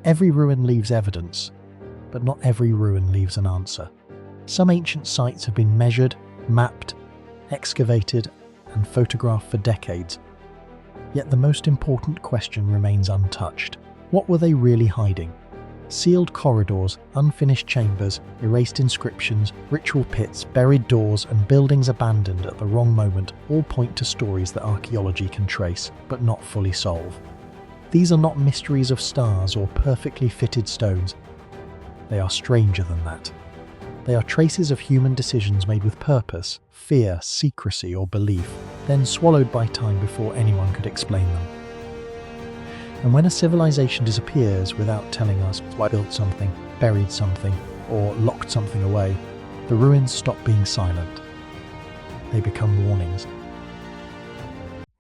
Every ruin leaves evidence, but not every ruin leaves an answer. Some ancient sites have been measured, mapped, excavated, and photographed for decades. Yet the most important question remains untouched. What were they really hiding? Sealed corridors, unfinished chambers, erased inscriptions, ritual pits, buried doors, and buildings abandoned at the wrong moment all point to stories that archaeology can trace, but not fully solve. These are not mysteries of stars or perfectly fitted stones. They are stranger than that. They are traces of human decisions made with purpose, fear, secrecy, or belief, then swallowed by time before anyone could explain them. And when a civilization disappears without telling us why it built something, buried something, or locked something away, the ruins stop being silent. They become warnings.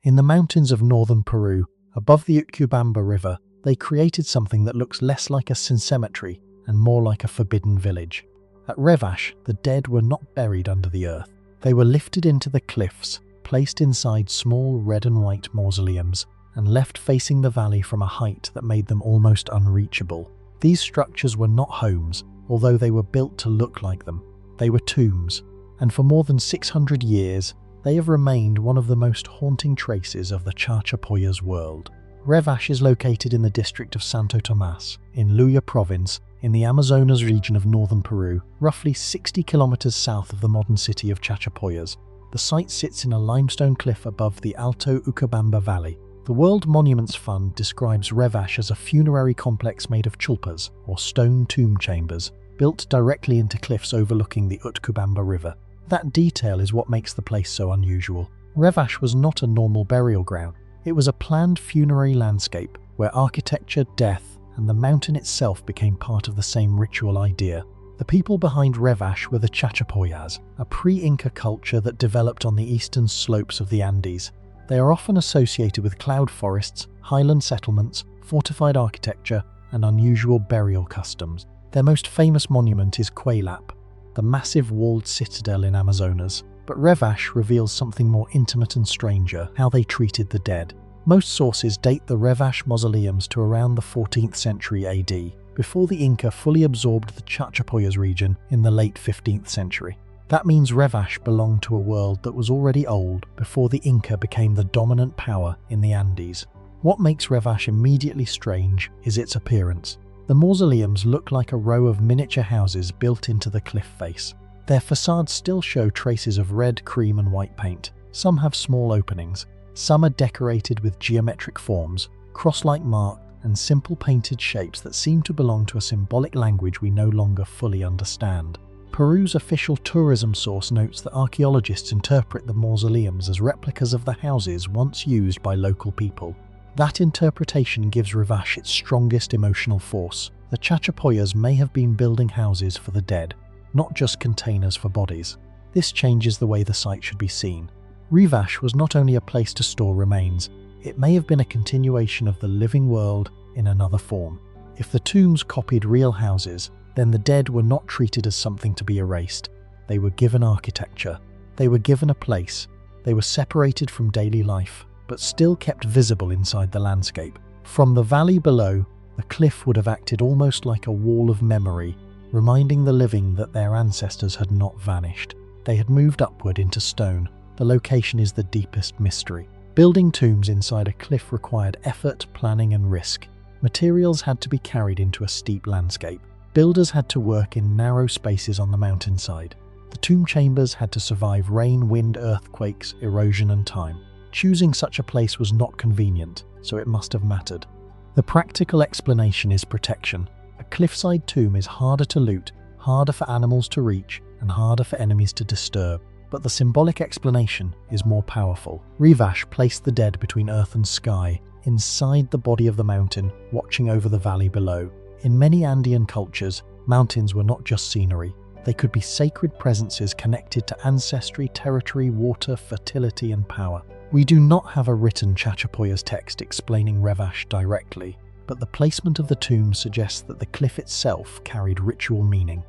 In the mountains of northern Peru, above the Utcubamba River, they created something that looks less like a cemetery and more like a forbidden village. At Revache, the dead were not buried under the earth. They were lifted into the cliffs, placed inside small red and white mausoleums, and left facing the valley from a height that made them almost unreachable. These structures were not homes, although they were built to look like them. They were tombs, and for more than 600 years, they have remained one of the most haunting traces of the Chachapoyas world. Revache is located in the district of Santo Tomas, in Luya province, in the Amazonas region of northern Peru, roughly 60 kilometers south of the modern city of Chachapoyas. The site sits in a limestone cliff above the Alto Ucubamba Valley. The World Monuments Fund describes Revache as a funerary complex made of chulpas, or stone tomb chambers, built directly into cliffs overlooking the Utcubamba River. That detail is what makes the place so unusual. Revache was not a normal burial ground. It was a planned funerary landscape where architecture, death, and the mountain itself became part of the same ritual idea. The people behind Revache were the Chachapoyas, a pre-Inca culture that developed on the eastern slopes of the Andes. They are often associated with cloud forests, highland settlements, fortified architecture, and unusual burial customs. Their most famous monument is Cuelap, the massive walled citadel in Amazonas. But Revache reveals something more intimate and stranger: how they treated the dead. Most sources date the Revache mausoleums to around the 14th century AD, before the Inca fully absorbed the Chachapoyas region in the late 15th century. That means Revache belonged to a world that was already old before the Inca became the dominant power in the Andes. What makes Revache immediately strange is its appearance. The mausoleums look like a row of miniature houses built into the cliff face. Their facades still show traces of red, cream and white paint. Some have small openings. Some are decorated with geometric forms, cross-like marks and simple painted shapes that seem to belong to a symbolic language we no longer fully understand. Peru's official tourism source notes that archaeologists interpret the mausoleums as replicas of the houses once used by local people. That interpretation gives Revache its strongest emotional force. The Chachapoyas may have been building houses for the dead, not just containers for bodies. This changes the way the site should be seen. Revache was not only a place to store remains, it may have been a continuation of the living world in another form. If the tombs copied real houses, then the dead were not treated as something to be erased. They were given architecture. They were given a place. They were separated from daily life, but still kept visible inside the landscape. From the valley below, the cliff would have acted almost like a wall of memory, reminding the living that their ancestors had not vanished. They had moved upward into stone. The location is the deepest mystery. Building tombs inside a cliff required effort, planning and risk. Materials had to be carried into a steep landscape. Builders had to work in narrow spaces on the mountainside. The tomb chambers had to survive rain, wind, earthquakes, erosion and time. Choosing such a place was not convenient, so it must have mattered. The practical explanation is protection. A cliffside tomb is harder to loot, harder for animals to reach, and harder for enemies to disturb. But the symbolic explanation is more powerful. Revache placed the dead between earth and sky, inside the body of the mountain, watching over the valley below. In many Andean cultures, mountains were not just scenery. They could be sacred presences connected to ancestry, territory, water, fertility, and power. We do not have a written Chachapoyas text explaining Revache directly, but the placement of the tomb suggests that the cliff itself carried ritual meaning.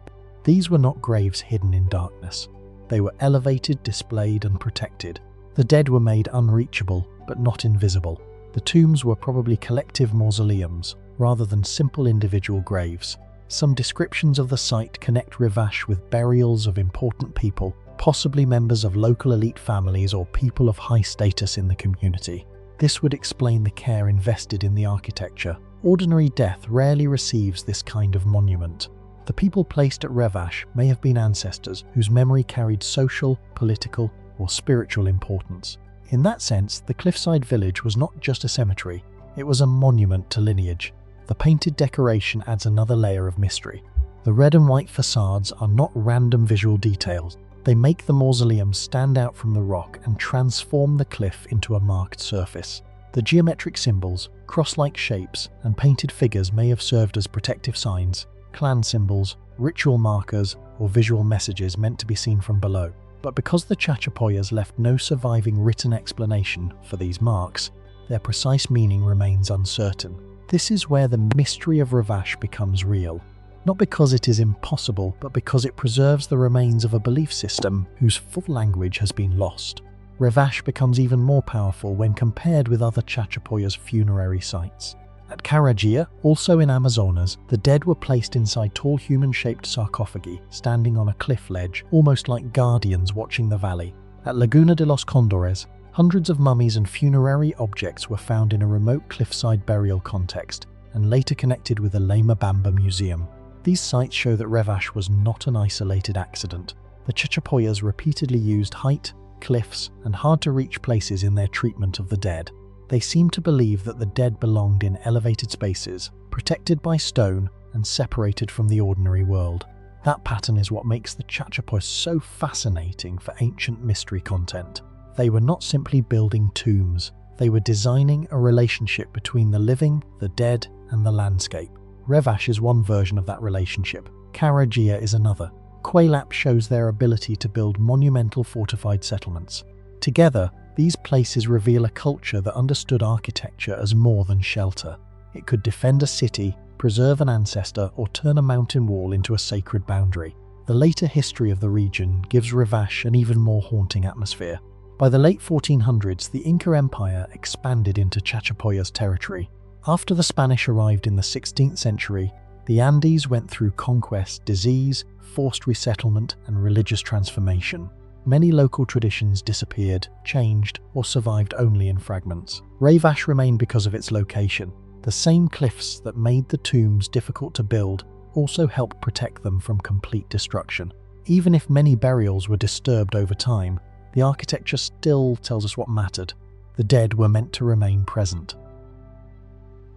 These were not graves hidden in darkness. They were elevated, displayed, and protected. The dead were made unreachable, but not invisible. The tombs were probably collective mausoleums, rather than simple individual graves. Some descriptions of the site connect Ravash with burials of important people, possibly members of local elite families or people of high status in the community. This would explain the care invested in the architecture. Ordinary death rarely receives this kind of monument. The people placed at Ravash may have been ancestors whose memory carried social, political, or spiritual importance. In that sense, the cliffside village was not just a cemetery, it was a monument to lineage. The painted decoration adds another layer of mystery. The red and white facades are not random visual details. They make the mausoleum stand out from the rock and transform the cliff into a marked surface. The geometric symbols, cross-like shapes, and painted figures may have served as protective signs, clan symbols, ritual markers, or visual messages meant to be seen from below. But because the Chachapoyas left no surviving written explanation for these marks, their precise meaning remains uncertain. This is where the mystery of Ravash becomes real. Not because it is impossible, but because it preserves the remains of a belief system whose full language has been lost. Ravash becomes even more powerful when compared with other Chachapoyas' funerary sites. At Karagia, also in Amazonas, the dead were placed inside tall human-shaped sarcophagi, standing on a cliff ledge, almost like guardians watching the valley. At Laguna de los Condores, hundreds of mummies and funerary objects were found in a remote cliffside burial context, and later connected with the Lema Bamba Museum. These sites show that Ravash was not an isolated accident. The Chachapoyas repeatedly used height, cliffs, and hard-to-reach places in their treatment of the dead. They seem to believe that the dead belonged in elevated spaces, protected by stone and separated from the ordinary world. That pattern is what makes the Chachapoyas so fascinating for ancient mystery content. They were not simply building tombs, they were designing a relationship between the living, the dead, and the landscape. Ravash is one version of that relationship. Karagia is another. Quaylap shows their ability to build monumental fortified settlements. Together, these places reveal a culture that understood architecture as more than shelter. It could defend a city, preserve an ancestor, or turn a mountain wall into a sacred boundary. The later history of the region gives Ravash an even more haunting atmosphere. By the late 1400s, the Inca Empire expanded into Chachapoyas territory. After the Spanish arrived in the 16th century, the Andes went through conquest, disease, forced resettlement, and religious transformation. Many local traditions disappeared, changed, or survived only in fragments. Ravash remained because of its location. The same cliffs that made the tombs difficult to build also helped protect them from complete destruction. Even if many burials were disturbed over time, the architecture still tells us what mattered. The dead were meant to remain present.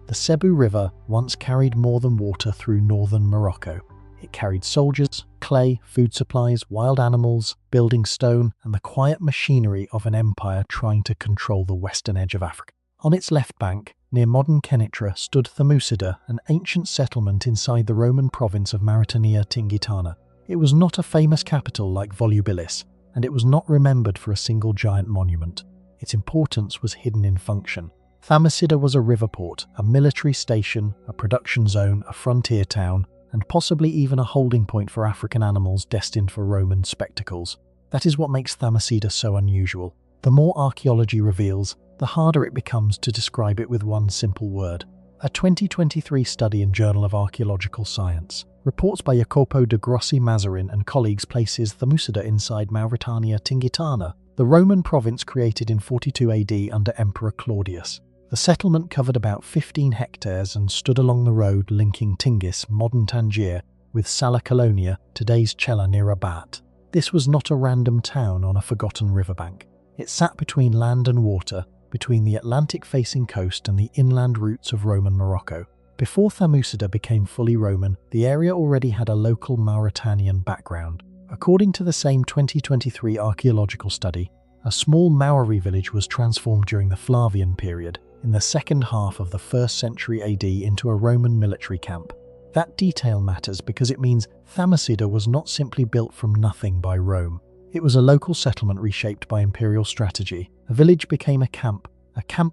The Cebu River once carried more than water through northern Morocco. It carried soldiers, clay, food supplies, wild animals, building stone, and the quiet machinery of an empire trying to control the western edge of Africa. On its left bank, near modern Kenitra, stood Thermusida, an ancient settlement inside the Roman province of Mauritania Tingitana. It was not a famous capital like Volubilis, and it was not remembered for a single giant monument. Its importance was hidden in function. Thermusida was a river port, a military station, a production zone, a frontier town, and possibly even a holding point for African animals destined for Roman spectacles. That is what makes Thermusida so unusual. The more archaeology reveals, the harder it becomes to describe it with one simple word. A 2023 study in Journal of Archaeological Science reports by Jacopo de Grossi Mazarin and colleagues places Thermusida inside Mauritania Tingitana, the Roman province created in 42 AD under Emperor Claudius. The settlement covered about 15 hectares and stood along the road linking Tingis, modern Tangier, with Sala Colonia, today's Cella near Rabat. This was not a random town on a forgotten riverbank. It sat between land and water, between the Atlantic-facing coast and the inland routes of Roman Morocco. Before Thermusida became fully Roman, the area already had a local Mauritanian background. According to the same 2023 archaeological study, a small Maori village was transformed during the Flavian period, in the second half of the 1st century AD, into a Roman military camp. That detail matters because it means Thermusida was not simply built from nothing by Rome. It was a local settlement reshaped by imperial strategy. A village became a camp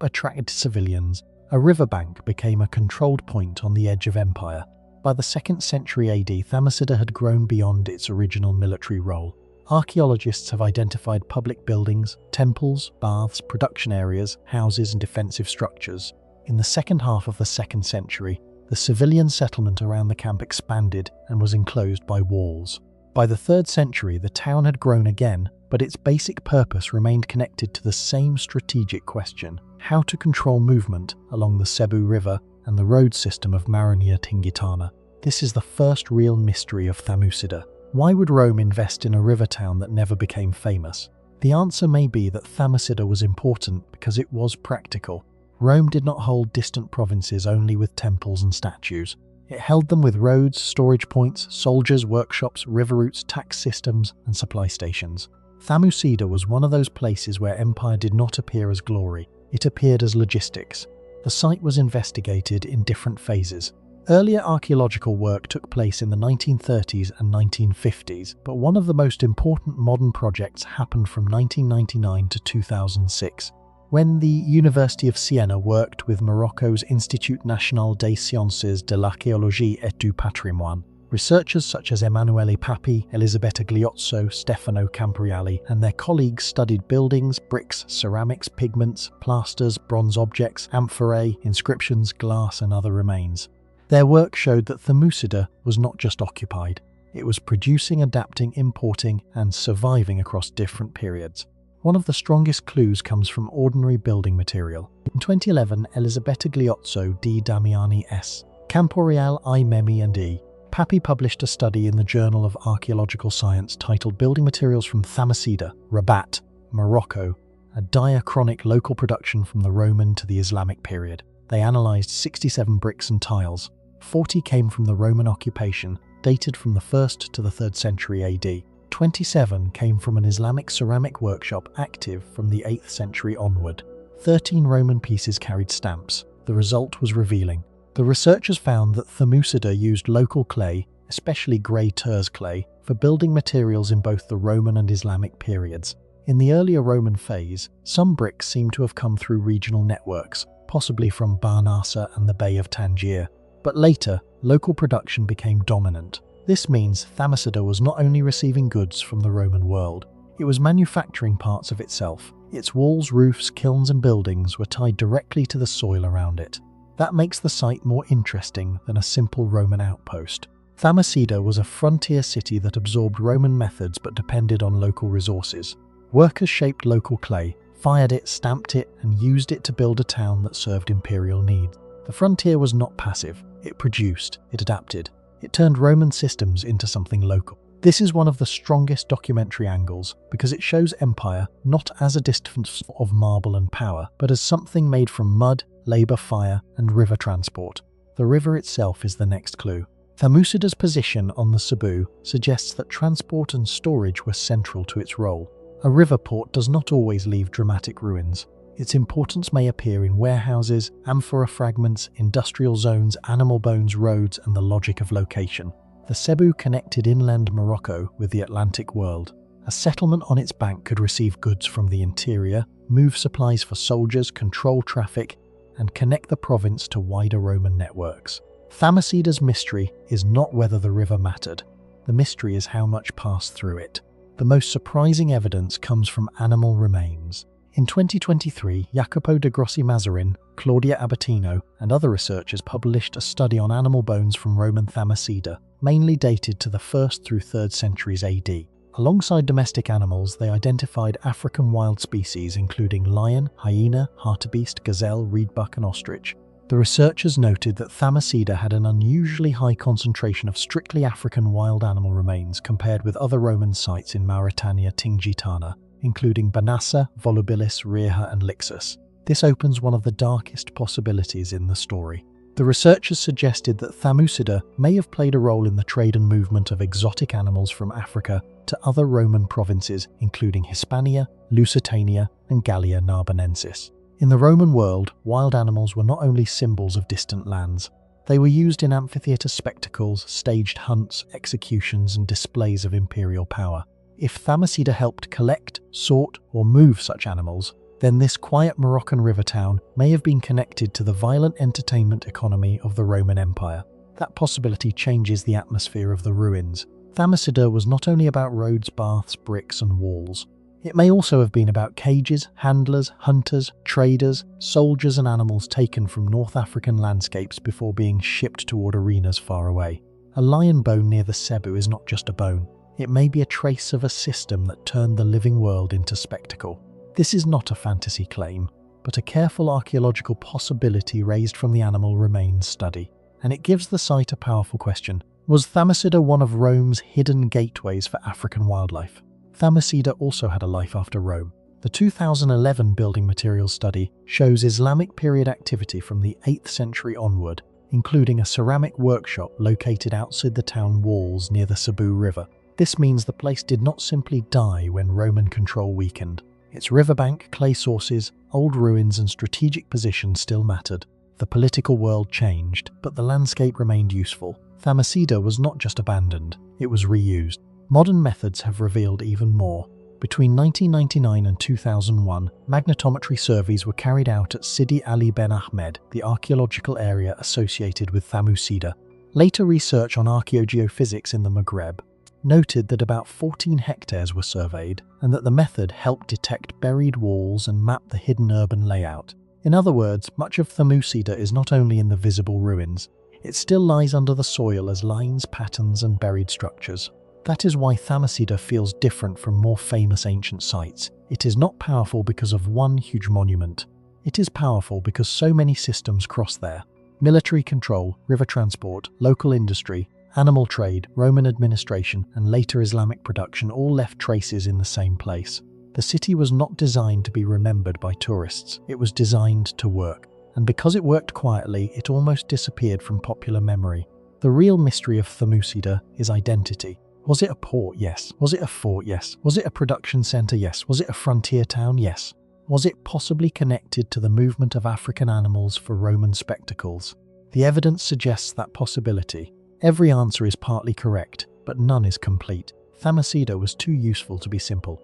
attracted civilians, a riverbank became a controlled point on the edge of empire. By the 2nd century AD, Thermusida had grown beyond its original military role. Archaeologists have identified public buildings, temples, baths, production areas, houses and defensive structures. In the second half of the 2nd century, the The civilian settlement around the camp expanded and was enclosed by walls. By the 3rd century, the town had grown again, but its basic purpose remained connected to the same strategic question: how to control movement along the Cebu River and the road system of Maranhão-Tingitana. This is the first real mystery of Thamusida. Why would Rome invest in a river town that never became famous? The answer may be that Thamusida was important because it was practical. Rome did not hold distant provinces only with temples and statues. It held them with roads, storage points, soldiers, workshops, river routes, tax systems, and supply stations. Thamusida was one of those places where empire did not appear as glory, it appeared as logistics. The site was investigated in different phases. Earlier archaeological work took place in the 1930s and 1950s, but one of the most important modern projects happened from 1999 to 2006, when the University of Siena worked with Morocco's Institut National des Sciences de l'Archéologie et du Patrimoine. Researchers such as Emanuele Papi, Elisabetta Gliozzo, Stefano Campriali, and their colleagues studied buildings, bricks, ceramics, pigments, plasters, bronze objects, amphorae, inscriptions, glass, and other remains. Their work showed that Thamusida was not just occupied, it was producing, adapting, importing, and surviving across different periods. One of the strongest clues comes from ordinary building material. In 2011, Elisabetta Gliozzo di Damiani S. Camporeale I Memi and E. Papi published a study in the Journal of Archaeological Science titled Building Materials from Thamusida, Rabat, Morocco, a diachronic local production from the Roman to the Islamic period. They analysed 67 bricks and tiles. 40 came from the Roman occupation, dated from the 1st to the 3rd century AD. 27 came from an Islamic ceramic workshop active from the 8th century onward. 13 Roman pieces carried stamps. The result was revealing. The researchers found that Thamusida used local clay, especially grey Tours clay, for building materials in both the Roman and Islamic periods. In the earlier Roman phase, some bricks seem to have come through regional networks, possibly from Barnasa and the Bay of Tangier. But later, local production became dominant. This means Thamusida was not only receiving goods from the Roman world, it was manufacturing parts of itself. Its walls, roofs, kilns and buildings were tied directly to the soil around it. That makes the site more interesting than a simple Roman outpost. Thamusida was a frontier city that absorbed Roman methods but depended on local resources. Workers shaped local clay, fired it, stamped it, and used it to build a town that served imperial needs. The frontier was not passive. It produced, it adapted. It turned Roman systems into something local. This is one of the strongest documentary angles because it shows empire not as a distance of marble and power, but as something made from mud, labour, fire, and river transport. The river itself is the next clue. Thamusida's position on the Cebu suggests that transport and storage were central to its role. A river port does not always leave dramatic ruins. Its importance may appear in warehouses, amphora fragments, industrial zones, animal bones, roads, and the logic of location. The Cebu connected inland Morocco with the Atlantic world. A settlement on its bank could receive goods from the interior, move supplies for soldiers, control traffic, and connect the province to wider Roman networks. Thamusida's mystery is not whether the river mattered. The mystery is how much passed through it. The most surprising evidence comes from animal remains. In 2023, Jacopo de Grossi Mazarin, Claudia Abatino, and other researchers published a study on animal bones from Roman Thamusida, mainly dated to the 1st through 3rd centuries AD. Alongside domestic animals, they identified African wild species including lion, hyena, hartebeest, gazelle, reedbuck, and ostrich. The researchers noted that Thamusida had an unusually high concentration of strictly African wild animal remains compared with other Roman sites in Maranhão-Tingitana, including Banassa, Volubilis, Rierha, and Lixus. This opens one of the darkest possibilities in the story. The researchers suggested that Thamusida may have played a role in the trade and movement of exotic animals from Africa to other Roman provinces, including Hispania, Lusitania, and Gallia Narbonensis. In the Roman world, wild animals were not only symbols of distant lands. They were used in amphitheatre spectacles, staged hunts, executions, and displays of imperial power. If Thamusida helped collect, sort, or move such animals, then this quiet Moroccan river town may have been connected to the violent entertainment economy of the Roman Empire. That possibility changes the atmosphere of the ruins. Thamusida was not only about roads, baths, bricks, and walls. It may also have been about cages, handlers, hunters, traders, soldiers and animals taken from North African landscapes before being shipped toward arenas far away. A lion bone near the Cebu is not just a bone. It may be a trace of a system that turned the living world into spectacle. This is not a fantasy claim, but a careful archaeological possibility raised from the animal remains study. And it gives the site a powerful question. Was Thamesida one of Rome's hidden gateways for African wildlife? Thamesida also had a life after Rome. The 2011 building materials study shows Islamic period activity from the 8th century onward, including a ceramic workshop located outside the town walls near the Cebu River. This means the place did not simply die when Roman control weakened. Its riverbank, clay sources, old ruins and strategic position still mattered. The political world changed, but the landscape remained useful. Thamesida was not just abandoned, it was reused. Modern methods have revealed even more. Between 1999 and 2001, magnetometry surveys were carried out at Sidi Ali Ben Ahmed, the archaeological area associated with Thamesida. Later research on archaeogeophysics in the Maghreb noted that about 14 hectares were surveyed, and that the method helped detect buried walls and map the hidden urban layout. In other words, much of Thamesida is not only in the visible ruins, it still lies under the soil as lines, patterns and buried structures. That is why Thamesida feels different from more famous ancient sites. It is not powerful because of one huge monument. It is powerful because so many systems cross there. Military control, river transport, local industry, animal trade, Roman administration, and later Islamic production all left traces in the same place. The city was not designed to be remembered by tourists, it was designed to work. And because it worked quietly, it almost disappeared from popular memory. The real mystery of Thamesida is identity. Was it a port? Yes. Was it a fort? Yes. Was it a production centre? Yes. Was it a frontier town? Yes. Was it possibly connected to the movement of African animals for Roman spectacles? The evidence suggests that possibility. Every answer is partly correct, but none is complete. Thamesida was too useful to be simple.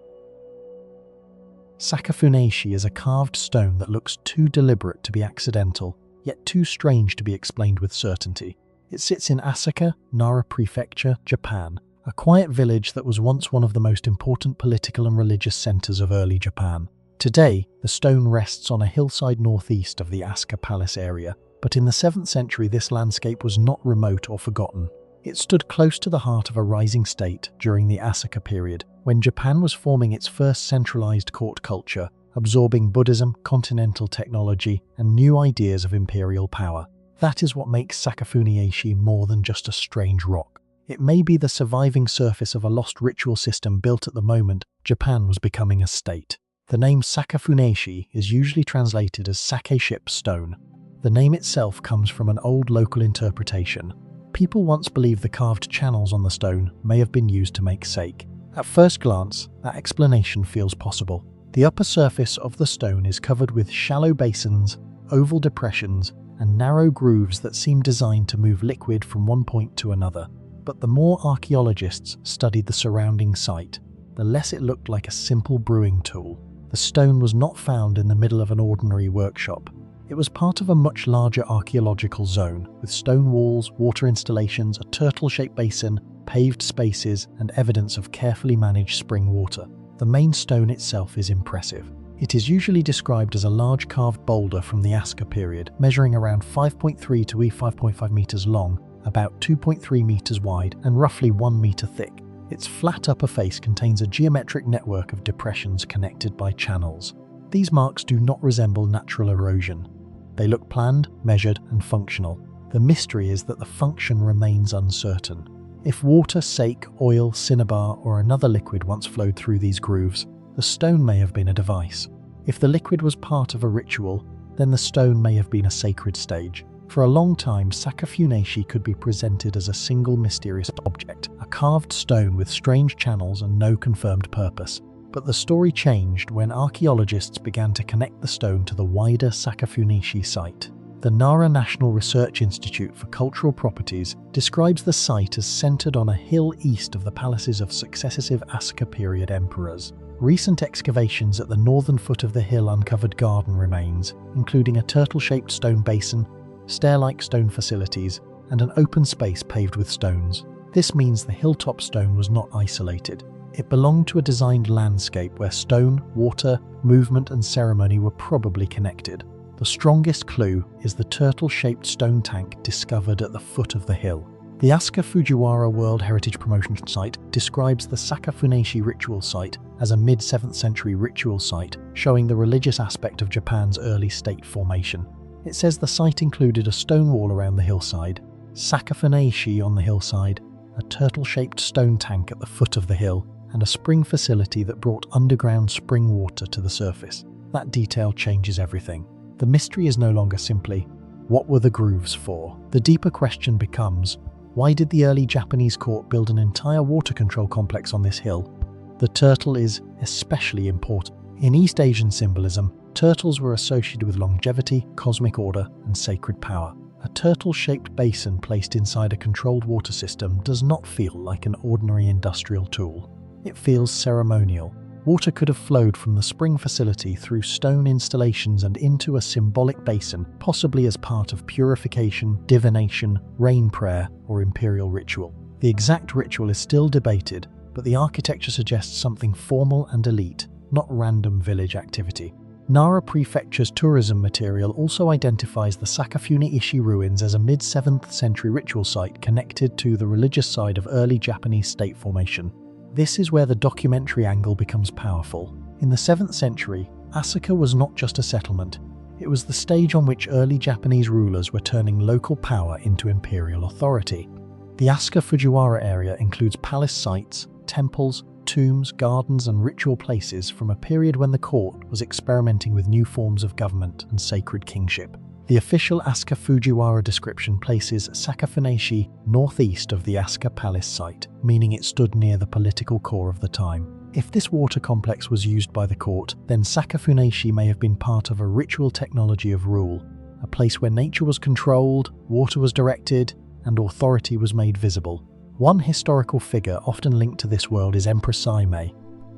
Sakafunashi is a carved stone that looks too deliberate to be accidental, yet too strange to be explained with certainty. It sits in Asaka, Nara Prefecture, Japan, a quiet village that was once one of the most important political and religious centres of early Japan. Today, the stone rests on a hillside northeast of the Asuka Palace area, but in the 7th century this landscape was not remote or forgotten. It stood close to the heart of a rising state during the Asuka period, when Japan was forming its first centralized court culture, absorbing Buddhism, continental technology, and new ideas of imperial power. That is what makes Sakafunashi more than just a strange rock. It may be the surviving surface of a lost ritual system built at the moment Japan was becoming a state. The name Sakafunashi is usually translated as sake ship stone. The name itself comes from an old local interpretation. People once believed the carved channels on the stone may have been used to make sake. At first glance, that explanation feels possible. The upper surface of the stone is covered with shallow basins, oval depressions, and narrow grooves that seem designed to move liquid from one point to another. But the more archaeologists studied the surrounding site, the less it looked like a simple brewing tool. The stone was not found in the middle of an ordinary workshop. It was part of a much larger archaeological zone, with stone walls, water installations, a turtle-shaped basin, paved spaces, and evidence of carefully managed spring water. The main stone itself is impressive. It is usually described as a large carved boulder from the Asuka period, measuring around 5.3 to 5.5 meters long, about 2.3 meters wide, and roughly 1 meter thick. Its flat upper face contains a geometric network of depressions connected by channels. These marks do not resemble natural erosion. They look planned, measured, and functional. The mystery is that the function remains uncertain. If water, sake, oil, cinnabar, or another liquid once flowed through these grooves, the stone may have been a device. If the liquid was part of a ritual, then the stone may have been a sacred stage. For a long time, Sakafunashi could be presented as a single mysterious object, a carved stone with strange channels and no confirmed purpose. But the story changed when archaeologists began to connect the stone to the wider Sakafunashi site. The Nara National Research Institute for Cultural Properties describes the site as centered on a hill east of the palaces of successive Asuka period emperors. Recent excavations at the northern foot of the hill uncovered garden remains, including a turtle-shaped stone basin, stair-like stone facilities, and an open space paved with stones. This means the hilltop stone was not isolated. It belonged to a designed landscape where stone, water, movement and ceremony were probably connected. The strongest clue is the turtle-shaped stone tank discovered at the foot of the hill. The Asuka Fujiwara World Heritage Promotion Site describes the Sakafuneshi ritual site as a mid-7th century ritual site, showing the religious aspect of Japan's early state formation. It says the site included a stone wall around the hillside, Sakafuneshi on the hillside, a turtle-shaped stone tank at the foot of the hill, and a spring facility that brought underground spring water to the surface. That detail changes everything. The mystery is no longer simply, what were the grooves for? The deeper question becomes, why did the early Japanese court build an entire water control complex on this hill? The turtle is especially important. In East Asian symbolism, turtles were associated with longevity, cosmic order, and sacred power. A turtle-shaped basin placed inside a controlled water system does not feel like an ordinary industrial tool. It feels ceremonial. Water could have flowed from the spring facility through stone installations and into a symbolic basin, possibly as part of purification, divination, rain prayer, or imperial ritual. The exact ritual is still debated, but the architecture suggests something formal and elite, not random village activity. Nara Prefecture's tourism material also identifies the Sakafune-ishi ruins as a mid-7th century ritual site connected to the religious side of early Japanese state formation. This is where the documentary angle becomes powerful. In the 7th century, Asuka was not just a settlement, it was the stage on which early Japanese rulers were turning local power into imperial authority. The Asuka Fujiwara area includes palace sites, temples, tombs, gardens and ritual places from a period when the court was experimenting with new forms of government and sacred kingship. The official Asuka Fujiwara description places Sakafuneshi northeast of the Asuka Palace site, meaning it stood near the political core of the time. If this water complex was used by the court, then Sakafuneshi may have been part of a ritual technology of rule, a place where nature was controlled, water was directed, and authority was made visible. One historical figure often linked to this world is Empress Saimei,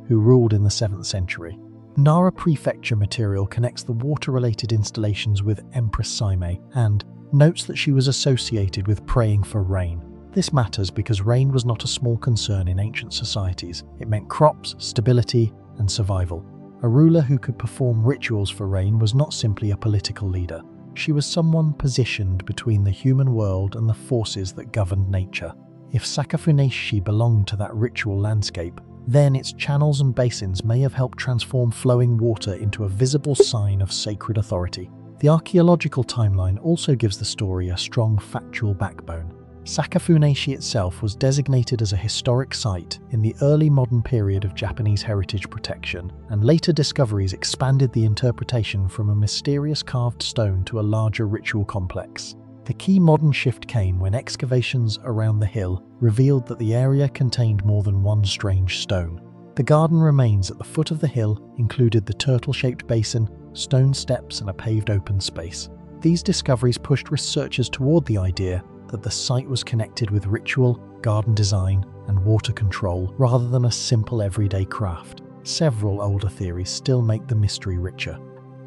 who ruled in the 7th century. Nara Prefecture material connects the water-related installations with Empress Saimei and notes that she was associated with praying for rain. This matters because rain was not a small concern in ancient societies. It meant crops, stability, and survival. A ruler who could perform rituals for rain was not simply a political leader. She was someone positioned between the human world and the forces that governed nature. If Sakafuneshi belonged to that ritual landscape, then its channels and basins may have helped transform flowing water into a visible sign of sacred authority. The archaeological timeline also gives the story a strong factual backbone. Sakafuneshi itself was designated as a historic site in the early modern period of Japanese heritage protection, and later discoveries expanded the interpretation from a mysterious carved stone to a larger ritual complex. The key modern shift came when excavations around the hill revealed that the area contained more than one strange stone. The garden remains at the foot of the hill included the turtle-shaped basin, stone steps and a paved open space. These discoveries pushed researchers toward the idea that the site was connected with ritual, garden design and water control rather than a simple everyday craft. Several older theories still make the mystery richer.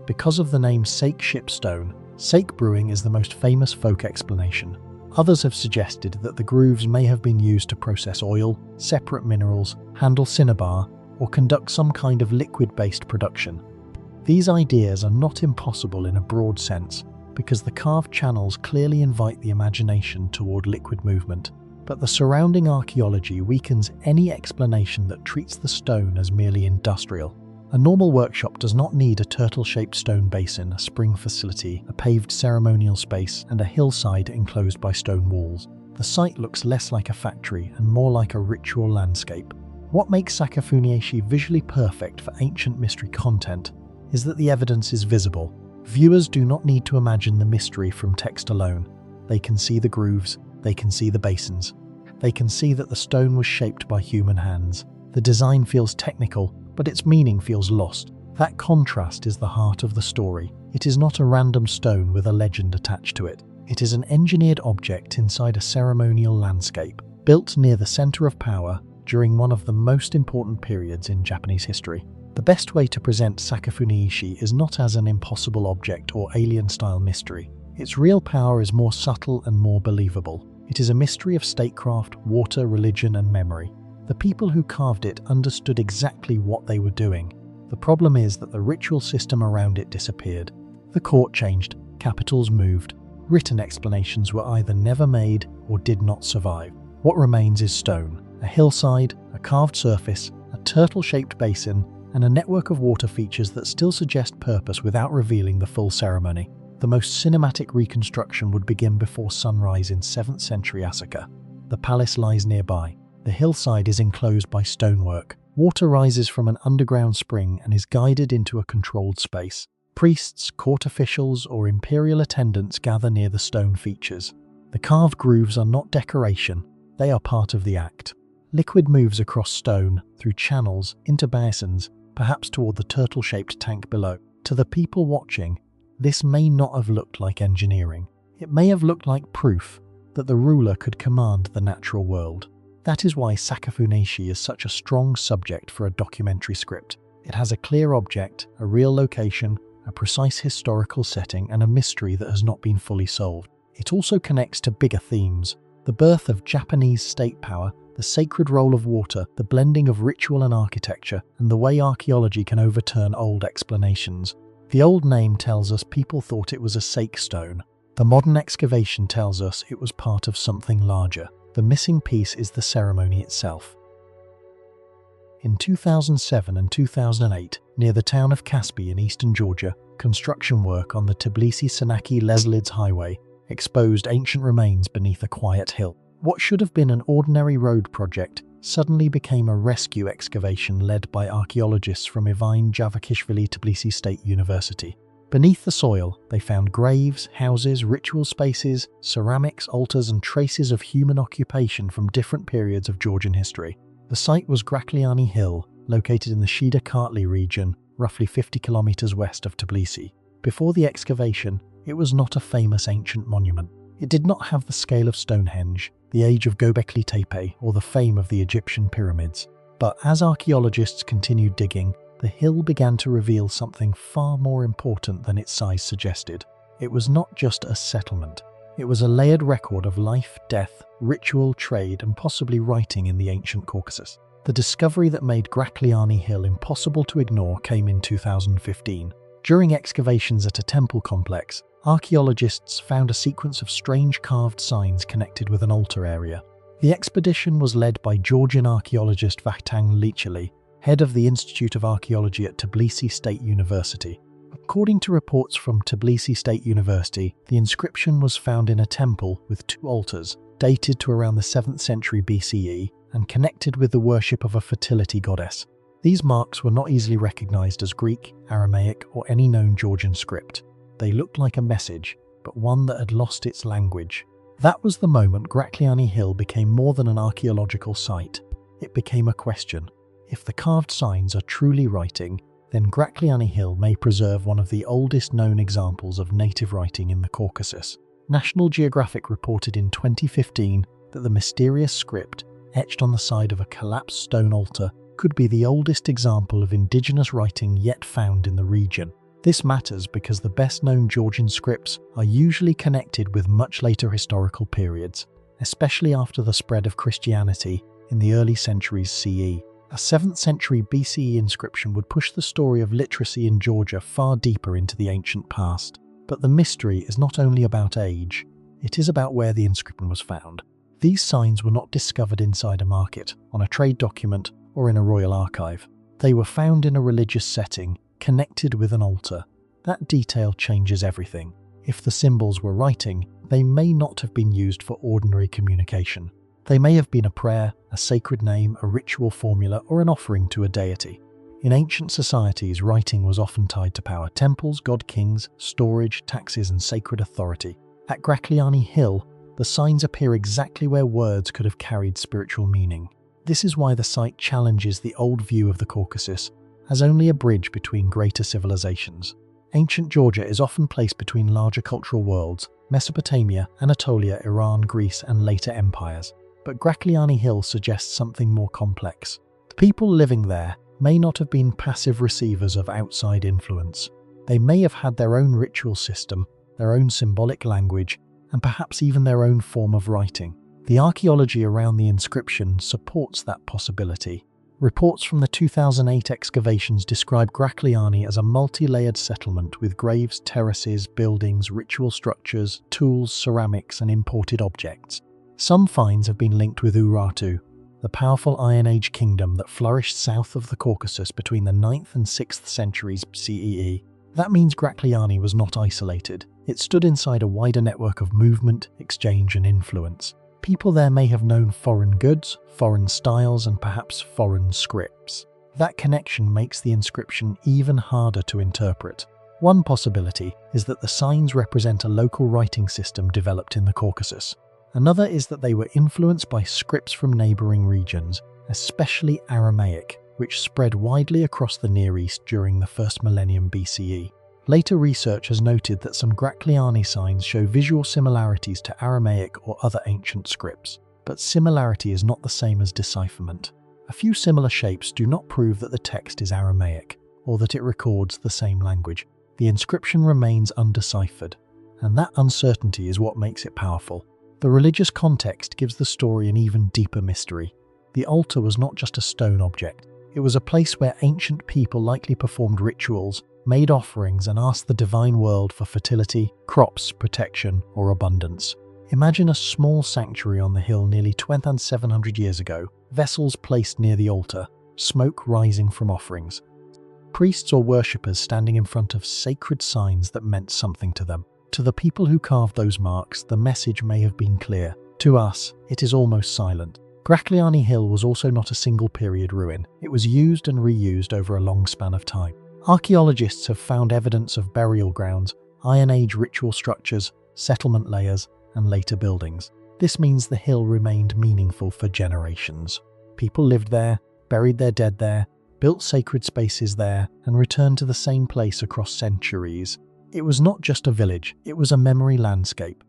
Because of the name Sake Shipstone, sake brewing is the most famous folk explanation. Others have suggested that the grooves may have been used to process oil, separate minerals, handle cinnabar, or conduct some kind of liquid-based production. These ideas are not impossible in a broad sense, because the carved channels clearly invite the imagination toward liquid movement, but the surrounding archaeology weakens any explanation that treats the stone as merely industrial. A normal workshop does not need a turtle-shaped stone basin, a spring facility, a paved ceremonial space, and a hillside enclosed by stone walls. The site looks less like a factory and more like a ritual landscape. What makes Sakafuneshi visually perfect for ancient mystery content is that the evidence is visible. Viewers do not need to imagine the mystery from text alone. They can see the grooves, they can see the basins. They can see that the stone was shaped by human hands. The design feels technical, but its meaning feels lost. That contrast is the heart of the story. It is not a random stone with a legend attached to it. It is an engineered object inside a ceremonial landscape, built near the center of power during one of the most important periods in Japanese history. The best way to present Sakafuneshi is not as an impossible object or alien-style mystery. Its real power is more subtle and more believable. It is a mystery of statecraft, water, religion, and memory. The people who carved it understood exactly what they were doing. The problem is that the ritual system around it disappeared. The court changed, capitals moved, written explanations were either never made or did not survive. What remains is stone, a hillside, a carved surface, a turtle-shaped basin, and a network of water features that still suggest purpose without revealing the full ceremony. The most cinematic reconstruction would begin before sunrise in 7th century Asuka. The palace lies nearby. The hillside is enclosed by stonework. Water rises from an underground spring and is guided into a controlled space. Priests, court officials, or imperial attendants gather near the stone features. The carved grooves are not decoration, they are part of the act. Liquid moves across stone, through channels, into basins, perhaps toward the turtle-shaped tank below. To the people watching, this may not have looked like engineering. It may have looked like proof that the ruler could command the natural world. That is why Sakafunashi is such a strong subject for a documentary script. It has a clear object, a real location, a precise historical setting, and a mystery that has not been fully solved. It also connects to bigger themes: the birth of Japanese state power, the sacred role of water, the blending of ritual and architecture, and the way archaeology can overturn old explanations. The old name tells us people thought it was a sake stone. The modern excavation tells us it was part of something larger. The missing piece is the ceremony itself. In 2007 and 2008, near the town of Caspi in eastern Georgia, construction work on the Tbilisi-Senaki-Leslids highway exposed ancient remains beneath a quiet hill. What should have been an ordinary road project suddenly became a rescue excavation led by archaeologists from Ivane Javakishvili Tbilisi State University. Beneath the soil, they found graves, houses, ritual spaces, ceramics, altars, and traces of human occupation from different periods of Georgian history. The site was Grakliani Hill, located in the Shida-Kartli region, roughly 50 kilometers west of Tbilisi. Before the excavation, it was not a famous ancient monument. It did not have the scale of Stonehenge, the age of Göbekli Tepe, or the fame of the Egyptian pyramids. But as archaeologists continued digging, the hill began to reveal something far more important than its size suggested. It was not just a settlement. It was a layered record of life, death, ritual, trade, and possibly writing in the ancient Caucasus. The discovery that made Grakliani Hill impossible to ignore came in 2015. During excavations at a temple complex, archaeologists found a sequence of strange carved signs connected with an altar area. The expedition was led by Georgian archaeologist Vakhtang Licheli, head of the Institute of Archaeology at Tbilisi State University. According to reports from Tbilisi State University, the inscription was found in a temple with 2 altars, dated to around the 7th century BCE, and connected with the worship of a fertility goddess. These marks were not easily recognized as Greek, Aramaic, or any known Georgian script. They looked like a message, but one that had lost its language. That was the moment Grakliani Hill became more than an archaeological site. It became a question. If the carved signs are truly writing, then Grakliani Hill may preserve one of the oldest known examples of native writing in the Caucasus. National Geographic reported in 2015 that the mysterious script, etched on the side of a collapsed stone altar, could be the oldest example of indigenous writing yet found in the region. This matters because the best-known Georgian scripts are usually connected with much later historical periods, especially after the spread of Christianity in the early centuries CE. A 7th century BCE inscription would push the story of literacy in Georgia far deeper into the ancient past. But the mystery is not only about age, it is about where the inscription was found. These signs were not discovered inside a market, on a trade document, or in a royal archive. They were found in a religious setting, connected with an altar. That detail changes everything. If the symbols were writing, they may not have been used for ordinary communication. They may have been a prayer, a sacred name, a ritual formula, or an offering to a deity. In ancient societies, writing was often tied to power: temples, god-kings, storage, taxes, and sacred authority. At Grakliani Hill, the signs appear exactly where words could have carried spiritual meaning. This is why the site challenges the old view of the Caucasus as only a bridge between greater civilizations. Ancient Georgia is often placed between larger cultural worlds: Mesopotamia, Anatolia, Iran, Greece, and later empires. But Grakliani Hill suggests something more complex. The people living there may not have been passive receivers of outside influence. They may have had their own ritual system, their own symbolic language, and perhaps even their own form of writing. The archaeology around the inscription supports that possibility. Reports from the 2008 excavations describe Gracliani as a multi-layered settlement with graves, terraces, buildings, ritual structures, tools, ceramics, and imported objects. Some finds have been linked with Urartu, the powerful Iron Age kingdom that flourished south of the Caucasus between the 9th and 6th centuries CEE. That means Gracliani was not isolated. It stood inside a wider network of movement, exchange, and influence. People there may have known foreign goods, foreign styles, and perhaps foreign scripts. That connection makes the inscription even harder to interpret. One possibility is that the signs represent a local writing system developed in the Caucasus. Another is that they were influenced by scripts from neighbouring regions, especially Aramaic, which spread widely across the Near East during the first millennium BCE. Later research has noted that some Gracliani signs show visual similarities to Aramaic or other ancient scripts, but similarity is not the same as decipherment. A few similar shapes do not prove that the text is Aramaic, or that it records the same language. The inscription remains undeciphered, and that uncertainty is what makes it powerful. The religious context gives the story an even deeper mystery. The altar was not just a stone object. It was a place where ancient people likely performed rituals, made offerings, and asked the divine world for fertility, crops, protection, or abundance. Imagine a small sanctuary on the hill nearly 2,700 years ago, vessels placed near the altar, smoke rising from offerings. Priests or worshippers standing in front of sacred signs that meant something to them. To the people who carved those marks, the message may have been clear. To us, it is almost silent. Gracliani Hill was also not a single period ruin. It was used and reused over a long span of time. Archaeologists have found evidence of burial grounds, Iron Age ritual structures, settlement layers, and later buildings. This means the hill remained meaningful for generations. People lived there, buried their dead there, built sacred spaces there, and returned to the same place across centuries. It was not just a village, it was a memory landscape.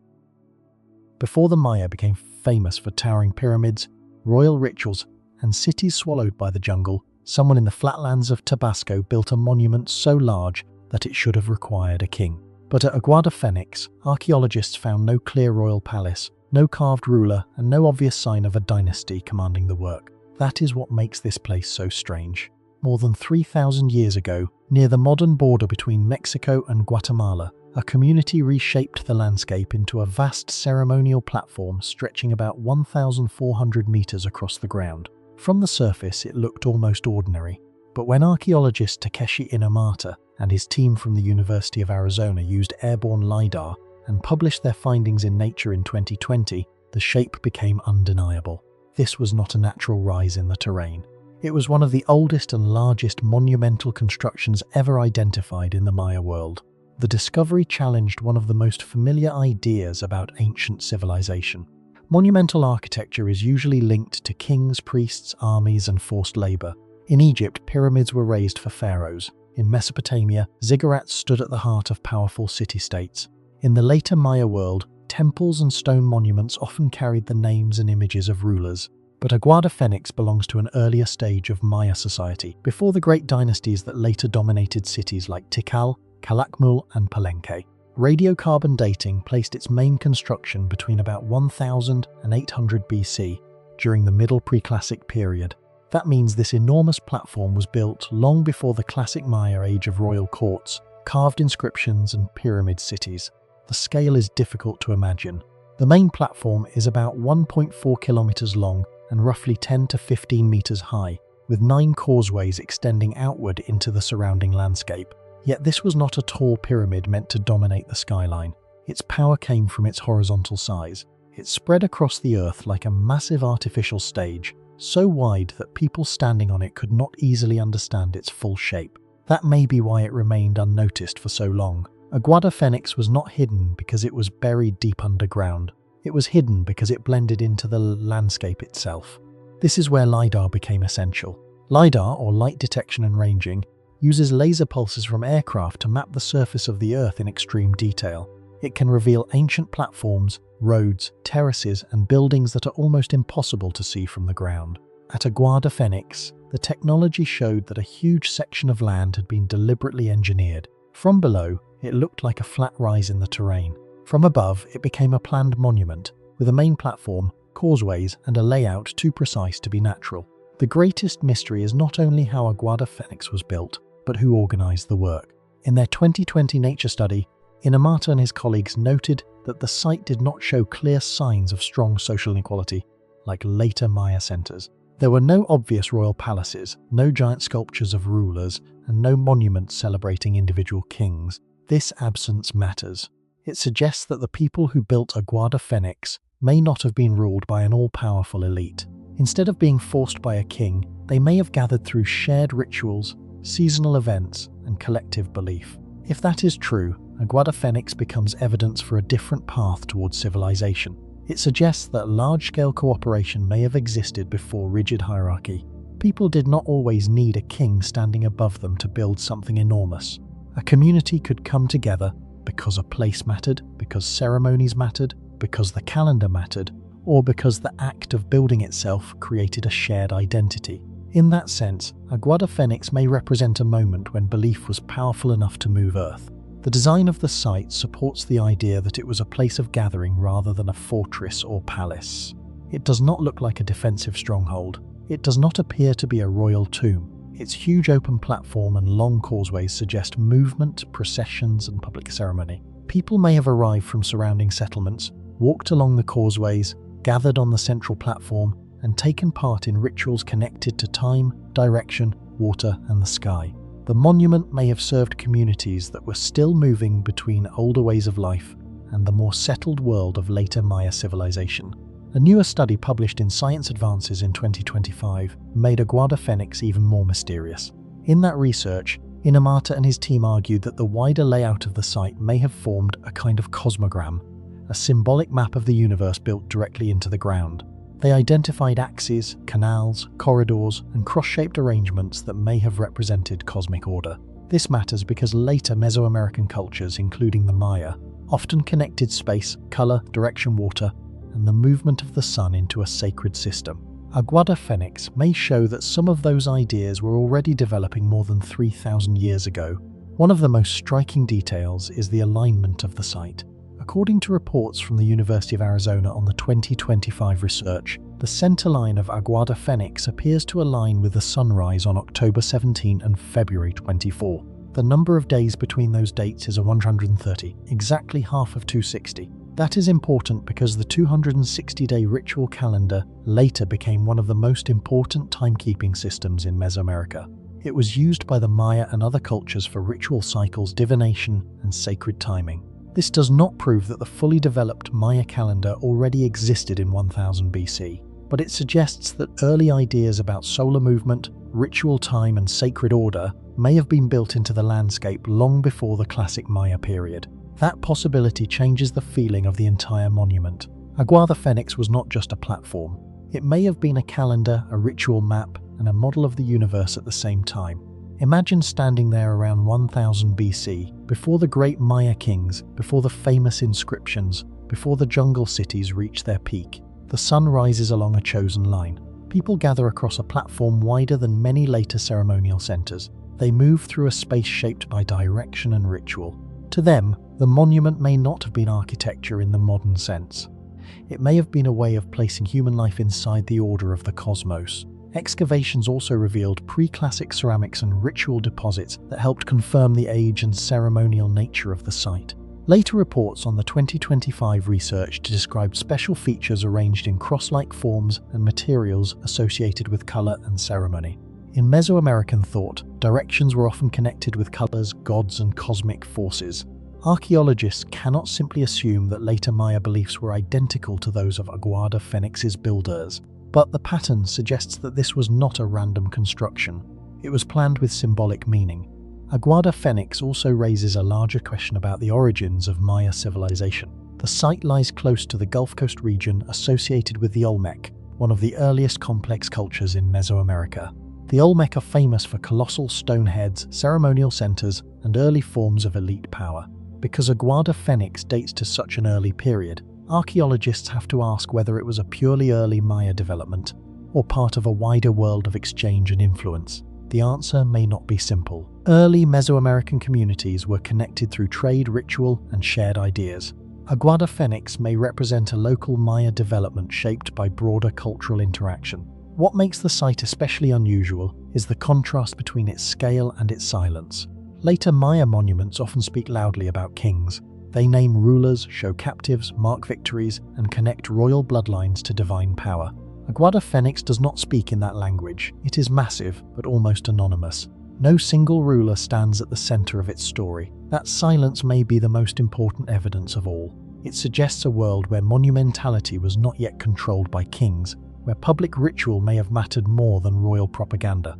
Before the Maya became famous for towering pyramids, royal rituals, and cities swallowed by the jungle, someone in the flatlands of Tabasco built a monument so large that it should have required a king. But at Aguada Fenix, archaeologists found no clear royal palace, no carved ruler, and no obvious sign of a dynasty commanding the work. That is what makes this place so strange. More than 3,000 years ago, near the modern border between Mexico and Guatemala, a community reshaped the landscape into a vast ceremonial platform stretching about 1,400 meters across the ground. From the surface, it looked almost ordinary, but when archaeologist Takeshi Inamata and his team from the University of Arizona used airborne LiDAR and published their findings in Nature in 2020, the shape became undeniable. This was not a natural rise in the terrain. It was one of the oldest and largest monumental constructions ever identified in the Maya world. The discovery challenged one of the most familiar ideas about ancient civilization. Monumental architecture is usually linked to kings, priests, armies, and forced labor. In Egypt, pyramids were raised for pharaohs. In Mesopotamia, ziggurats stood at the heart of powerful city-states. In the later Maya world, temples and stone monuments often carried the names and images of rulers. But Aguada Fenix belongs to an earlier stage of Maya society, before the great dynasties that later dominated cities like Tikal, Calakmul, and Palenque. Radiocarbon dating placed its main construction between about 1000 and 800 BC, during the Middle Preclassic period. That means this enormous platform was built long before the classic Maya age of royal courts, carved inscriptions, and pyramid cities. The scale is difficult to imagine. The main platform is about 1.4 kilometers long and roughly 10 to 15 meters high, with 9 causeways extending outward into the surrounding landscape. Yet this was not a tall pyramid meant to dominate the skyline. Its power came from its horizontal size. It spread across the earth like a massive artificial stage, so wide that people standing on it could not easily understand its full shape. That may be why it remained unnoticed for so long. Aguada Fenix was not hidden because it was buried deep underground. It was hidden because it blended into the landscape itself. This is where LiDAR became essential. LiDAR, or light detection and ranging, uses laser pulses from aircraft to map the surface of the Earth in extreme detail. It can reveal ancient platforms, roads, terraces, and buildings that are almost impossible to see from the ground. At Aguada Fenix, the technology showed that a huge section of land had been deliberately engineered. From below, it looked like a flat rise in the terrain. From above, it became a planned monument, with a main platform, causeways, and a layout too precise to be natural. The greatest mystery is not only how Aguada Fenix was built, but who organized the work. In their 2020 nature study, Inamata and his colleagues noted that the site did not show clear signs of strong social inequality, like later Maya centers. There were no obvious royal palaces, no giant sculptures of rulers, and no monuments celebrating individual kings. This absence matters. It suggests that the people who built Aguada Fenix may not have been ruled by an all-powerful elite. Instead of being forced by a king, they may have gathered through shared rituals, seasonal events, and collective belief. If that is true, Aguada Fenix becomes evidence for a different path towards civilization. It suggests that large-scale cooperation may have existed before rigid hierarchy. People did not always need a king standing above them to build something enormous. A community could come together because a place mattered, because ceremonies mattered, because the calendar mattered, or because the act of building itself created a shared identity. In that sense, Aguada Fenix may represent a moment when belief was powerful enough to move Earth. The design of the site supports the idea that it was a place of gathering rather than a fortress or palace. It does not look like a defensive stronghold. It does not appear to be a royal tomb. Its huge open platform and long causeways suggest movement, processions, and public ceremony. People may have arrived from surrounding settlements, walked along the causeways, gathered on the central platform, and taken part in rituals connected to time, direction, water, and the sky. The monument may have served communities that were still moving between older ways of life and the more settled world of later Maya civilization. A newer study published in Science Advances in 2025 made Aguada Fenix even more mysterious. In that research, Inamata and his team argued that the wider layout of the site may have formed a kind of cosmogram, a symbolic map of the universe built directly into the ground. They identified axes, canals, corridors, and cross-shaped arrangements that may have represented cosmic order. This matters because later Mesoamerican cultures, including the Maya, often connected space, color, direction, water, and the movement of the sun into a sacred system. Aguada Fenix may show that some of those ideas were already developing more than 3,000 years ago. One of the most striking details is the alignment of the site. According to reports from the University of Arizona on the 2025 research, the center line of Aguada Fenix appears to align with the sunrise on October 17 and February 24. The number of days between those dates is 130, exactly half of 260. That is important because the 260-day ritual calendar later became one of the most important timekeeping systems in Mesoamerica. It was used by the Maya and other cultures for ritual cycles, divination, and sacred timing. This does not prove that the fully developed Maya calendar already existed in 1000 BC, but it suggests that early ideas about solar movement, ritual time, and sacred order may have been built into the landscape long before the classic Maya period. That possibility changes the feeling of the entire monument. Aguada Fenix was not just a platform. It may have been a calendar, a ritual map, and a model of the universe at the same time. Imagine standing there around 1000 BC, before the great Maya kings, before the famous inscriptions, before the jungle cities reach their peak. The sun rises along a chosen line. People gather across a platform wider than many later ceremonial centers. They move through a space shaped by direction and ritual. To them, the monument may not have been architecture in the modern sense. It may have been a way of placing human life inside the order of the cosmos. Excavations also revealed pre-classic ceramics and ritual deposits that helped confirm the age and ceremonial nature of the site. Later reports on the 2025 research described special features arranged in cross-like forms and materials associated with color and ceremony. In Mesoamerican thought, directions were often connected with colors, gods, and cosmic forces. Archaeologists cannot simply assume that later Maya beliefs were identical to those of Aguada Fenix's builders. But the pattern suggests that this was not a random construction. It was planned with symbolic meaning. Aguada Fenix also raises a larger question about the origins of Maya civilization. The site lies close to the Gulf Coast region associated with the Olmec, one of the earliest complex cultures in Mesoamerica. The Olmec are famous for colossal stone heads, ceremonial centers, and early forms of elite power. Because Aguada Fenix dates to such an early period, archaeologists have to ask whether it was a purely early Maya development or part of a wider world of exchange and influence. The answer may not be simple. Early Mesoamerican communities were connected through trade, ritual, and shared ideas. Aguada Phoenix may represent a local Maya development shaped by broader cultural interaction. What makes the site especially unusual is the contrast between its scale and its silence. Later Maya monuments often speak loudly about kings. They name rulers, show captives, mark victories, and connect royal bloodlines to divine power. Aguada Phoenix does not speak in that language. It is massive, but almost anonymous. No single ruler stands at the center of its story. That silence may be the most important evidence of all. It suggests a world where monumentality was not yet controlled by kings, where public ritual may have mattered more than royal propaganda.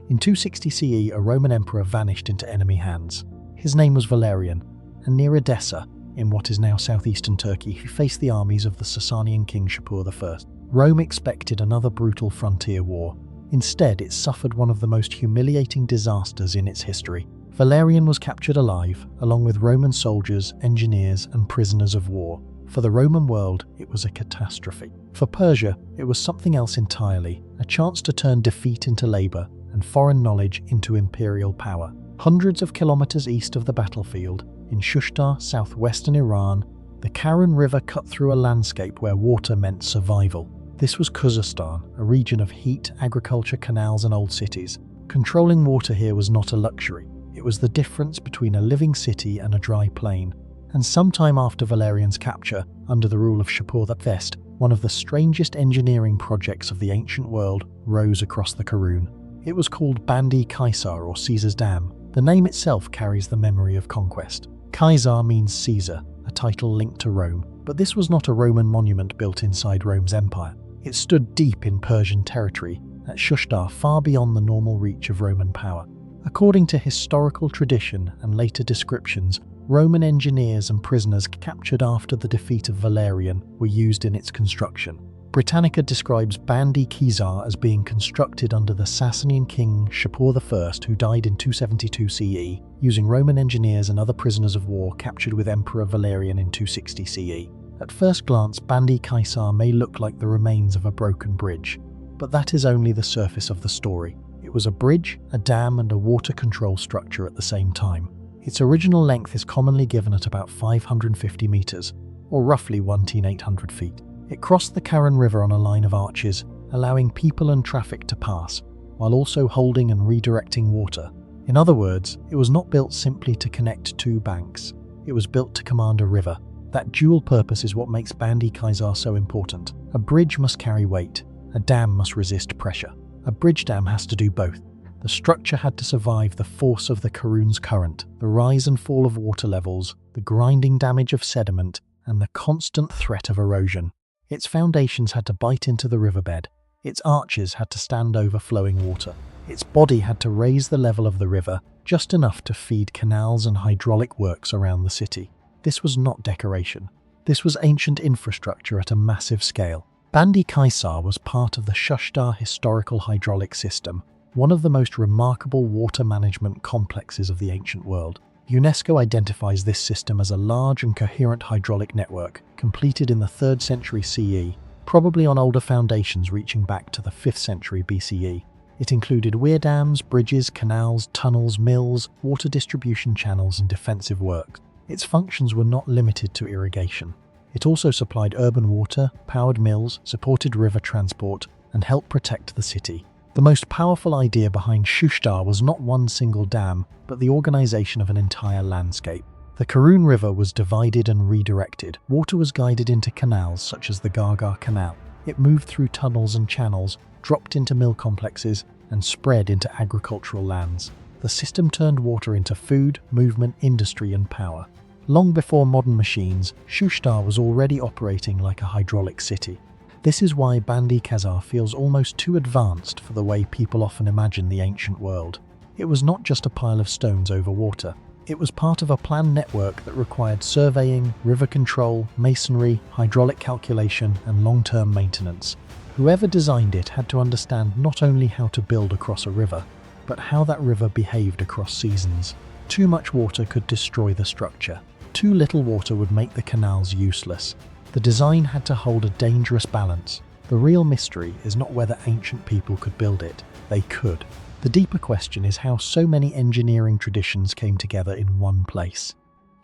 In 260 CE, a Roman emperor vanished into enemy hands. His name was Valerian, and near Edessa, in what is now southeastern Turkey, he faced the armies of the Sasanian king Shapur I. Rome expected another brutal frontier war. Instead, it suffered one of the most humiliating disasters in its history. Valerian was captured alive, along with Roman soldiers, engineers, and prisoners of war. For the Roman world, it was a catastrophe. For Persia, it was something else entirely, a chance to turn defeat into labour and foreign knowledge into imperial power. Hundreds of kilometers east of the battlefield, in Shushtar, southwestern Iran, the Karun River cut through a landscape where water meant survival. This was Khuzestan, a region of heat, agriculture, canals, and old cities. Controlling water here was not a luxury. It was the difference between a living city and a dry plain. And sometime after Valerian's capture, under the rule of Shapur I, one of the strangest engineering projects of the ancient world rose across the Karun. It was called Bandi Kaisar, or Caesar's Dam. The name itself carries the memory of conquest. Kaisar means Caesar, a title linked to Rome, but this was not a Roman monument built inside Rome's empire. It stood deep in Persian territory, at Shushtar, far beyond the normal reach of Roman power. According to historical tradition and later descriptions, Roman engineers and prisoners captured after the defeat of Valerian were used in its construction. Britannica describes Bandi Kaisar as being constructed under the Sasanian king Shapur I, who died in 272 CE, using Roman engineers and other prisoners of war captured with Emperor Valerian in 260 CE. At first glance, Bandi Kaisar may look like the remains of a broken bridge, but that is only the surface of the story. It was a bridge, a dam, and a water control structure at the same time. Its original length is commonly given at about 550 meters, or roughly 1,800 feet. It crossed the Karun River on a line of arches, allowing people and traffic to pass, while also holding and redirecting water. In other words, it was not built simply to connect two banks. It was built to command a river. That dual purpose is what makes Bandi Kaisar so important. A bridge must carry weight. A dam must resist pressure. A bridge dam has to do both. The structure had to survive the force of the Karun's current, the rise and fall of water levels, the grinding damage of sediment, and the constant threat of erosion. Its foundations had to bite into the riverbed. Its arches had to stand over flowing water. Its body had to raise the level of the river, just enough to feed canals and hydraulic works around the city. This was not decoration. This was ancient infrastructure at a massive scale. Bandi Kaisar was part of the Shushtar historical hydraulic system, one of the most remarkable water management complexes of the ancient world. UNESCO identifies this system as a large and coherent hydraulic network, completed in the 3rd century CE, probably on older foundations reaching back to the 5th century BCE. It included weir dams, bridges, canals, tunnels, mills, water distribution channels, and defensive works. Its functions were not limited to irrigation. It also supplied urban water, powered mills, supported river transport, and helped protect the city. The most powerful idea behind Shushtar was not one single dam, but the organization of an entire landscape. The Karun River was divided and redirected. Water was guided into canals such as the Gargar Canal. It moved through tunnels and channels, dropped into mill complexes, and spread into agricultural lands. The system turned water into food, movement, industry, and power. Long before modern machines, Shushtar was already operating like a hydraulic city. This is why Bandi Kaisar feels almost too advanced for the way people often imagine the ancient world. It was not just a pile of stones over water. It was part of a planned network that required surveying, river control, masonry, hydraulic calculation, and long-term maintenance. Whoever designed it had to understand not only how to build across a river, but how that river behaved across seasons. Too much water could destroy the structure. Too little water would make the canals useless. The design had to hold a dangerous balance. The real mystery is not whether ancient people could build it. They could. The deeper question is how so many engineering traditions came together in one place.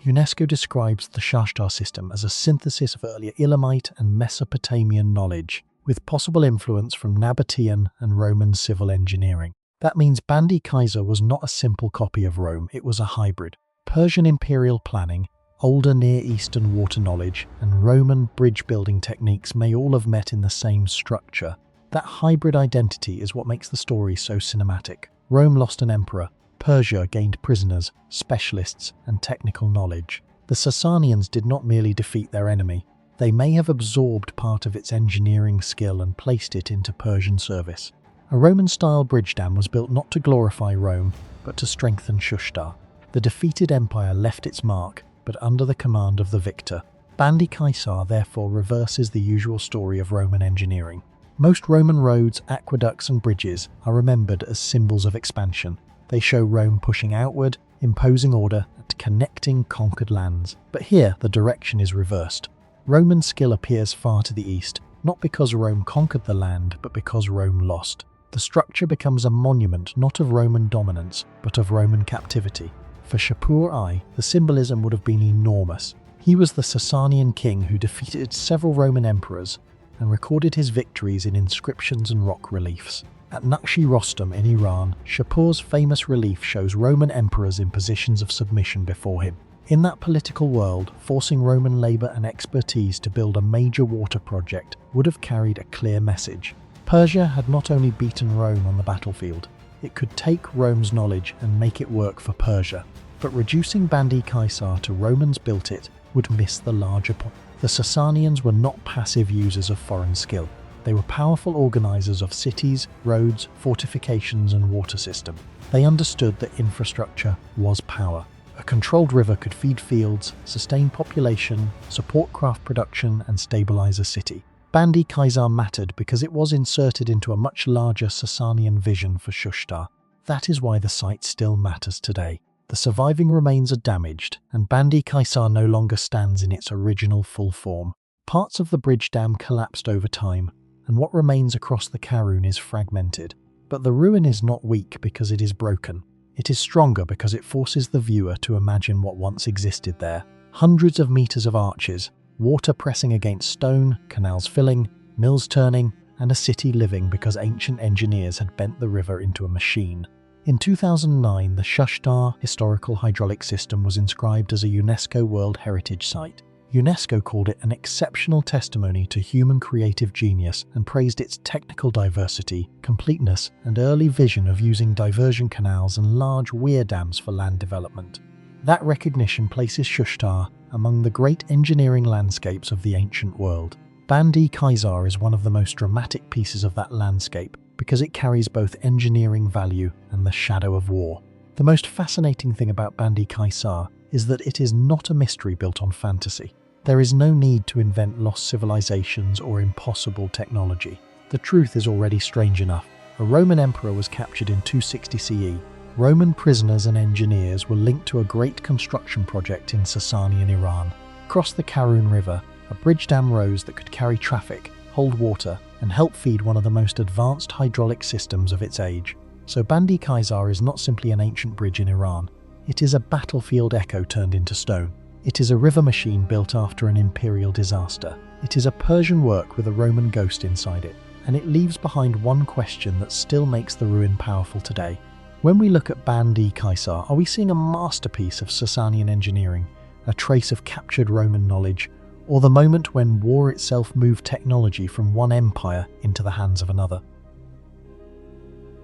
UNESCO describes the Shashtar system as a synthesis of earlier Elamite and Mesopotamian knowledge, with possible influence from Nabatean and Roman civil engineering. That means Bandi Kaiser was not a simple copy of Rome, it was a hybrid. Persian imperial planning, older Near Eastern water knowledge, and Roman bridge-building techniques may all have met in the same structure. That hybrid identity is what makes the story so cinematic. Rome lost an emperor, Persia gained prisoners, specialists, and technical knowledge. The Sasanians did not merely defeat their enemy, they may have absorbed part of its engineering skill and placed it into Persian service. A Roman-style bridge dam was built not to glorify Rome, but to strengthen Shashtar. The defeated empire left its mark, but under the command of the victor. Bandi Kaiser therefore reverses the usual story of Roman engineering. Most Roman roads, aqueducts, and bridges are remembered as symbols of expansion. They show Rome pushing outward, imposing order, and connecting conquered lands. But here, the direction is reversed. Roman skill appears far to the east, not because Rome conquered the land, but because Rome lost. The structure becomes a monument not of Roman dominance, but of Roman captivity. For Shapur I, the symbolism would have been enormous. He was the Sasanian king who defeated several Roman emperors and recorded his victories in inscriptions and rock reliefs. At Naqshi Rostam in Iran, Shapur's famous relief shows Roman emperors in positions of submission before him. In that political world, forcing Roman labour and expertise to build a major water project would have carried a clear message. Persia had not only beaten Rome on the battlefield, it could take Rome's knowledge and make it work for Persia. But reducing Bandi Kaiser to Romans built it would miss the larger point. The Sasanians were not passive users of foreign skill. They were powerful organisers of cities, roads, fortifications and water system. They understood that infrastructure was power. A controlled river could feed fields, sustain population, support craft production and stabilise a city. Bandi Kaiser mattered because it was inserted into a much larger Sasanian vision for Shashtar. That is why the site still matters today. The surviving remains are damaged, and Bandi Kaiser no longer stands in its original full form. Parts of the bridge dam collapsed over time, and what remains across the Karun is fragmented. But the ruin is not weak because it is broken. It is stronger because it forces the viewer to imagine what once existed there. Hundreds of meters of arches, water pressing against stone, canals filling, mills turning, and a city living because ancient engineers had bent the river into a machine. In 2009, the Shashtar historical hydraulic system was inscribed as a UNESCO World Heritage Site. UNESCO called it an exceptional testimony to human creative genius and praised its technical diversity, completeness, and early vision of using diversion canals and large weir dams for land development. That recognition places Shashtar among the great engineering landscapes of the ancient world. Bandi Kaiser is one of the most dramatic pieces of that landscape because it carries both engineering value and the shadow of war. The most fascinating thing about Bandi Kaiser is that it is not a mystery built on fantasy. There is no need to invent lost civilizations or impossible technology. The truth is already strange enough. A Roman emperor was captured in 260 CE. Roman prisoners and engineers were linked to a great construction project in Sasanian Iran. Across the Karun River, a bridge dam rose that could carry traffic, hold water, and help feed one of the most advanced hydraulic systems of its age. So Bandi Kaiser is not simply an ancient bridge in Iran. It is a battlefield echo turned into stone. It is a river machine built after an imperial disaster. It is a Persian work with a Roman ghost inside it. And it leaves behind one question that still makes the ruin powerful today. When we look at Bandi Kaiser, are we seeing a masterpiece of Sasanian engineering, a trace of captured Roman knowledge, or the moment when war itself moved technology from one empire into the hands of another?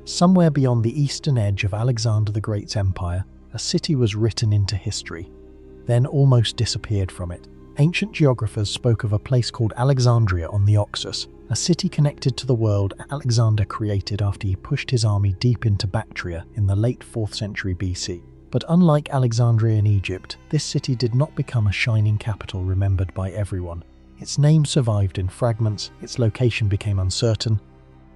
Somewhere beyond the eastern edge of Alexander the Great's empire, a city was written into history, then almost disappeared from it. Ancient geographers spoke of a place called Alexandria on the Oxus, a city connected to the world Alexander created after he pushed his army deep into Bactria in the late 4th century BC. But unlike Alexandria in Egypt, this city did not become a shining capital remembered by everyone. Its name survived in fragments, its location became uncertain,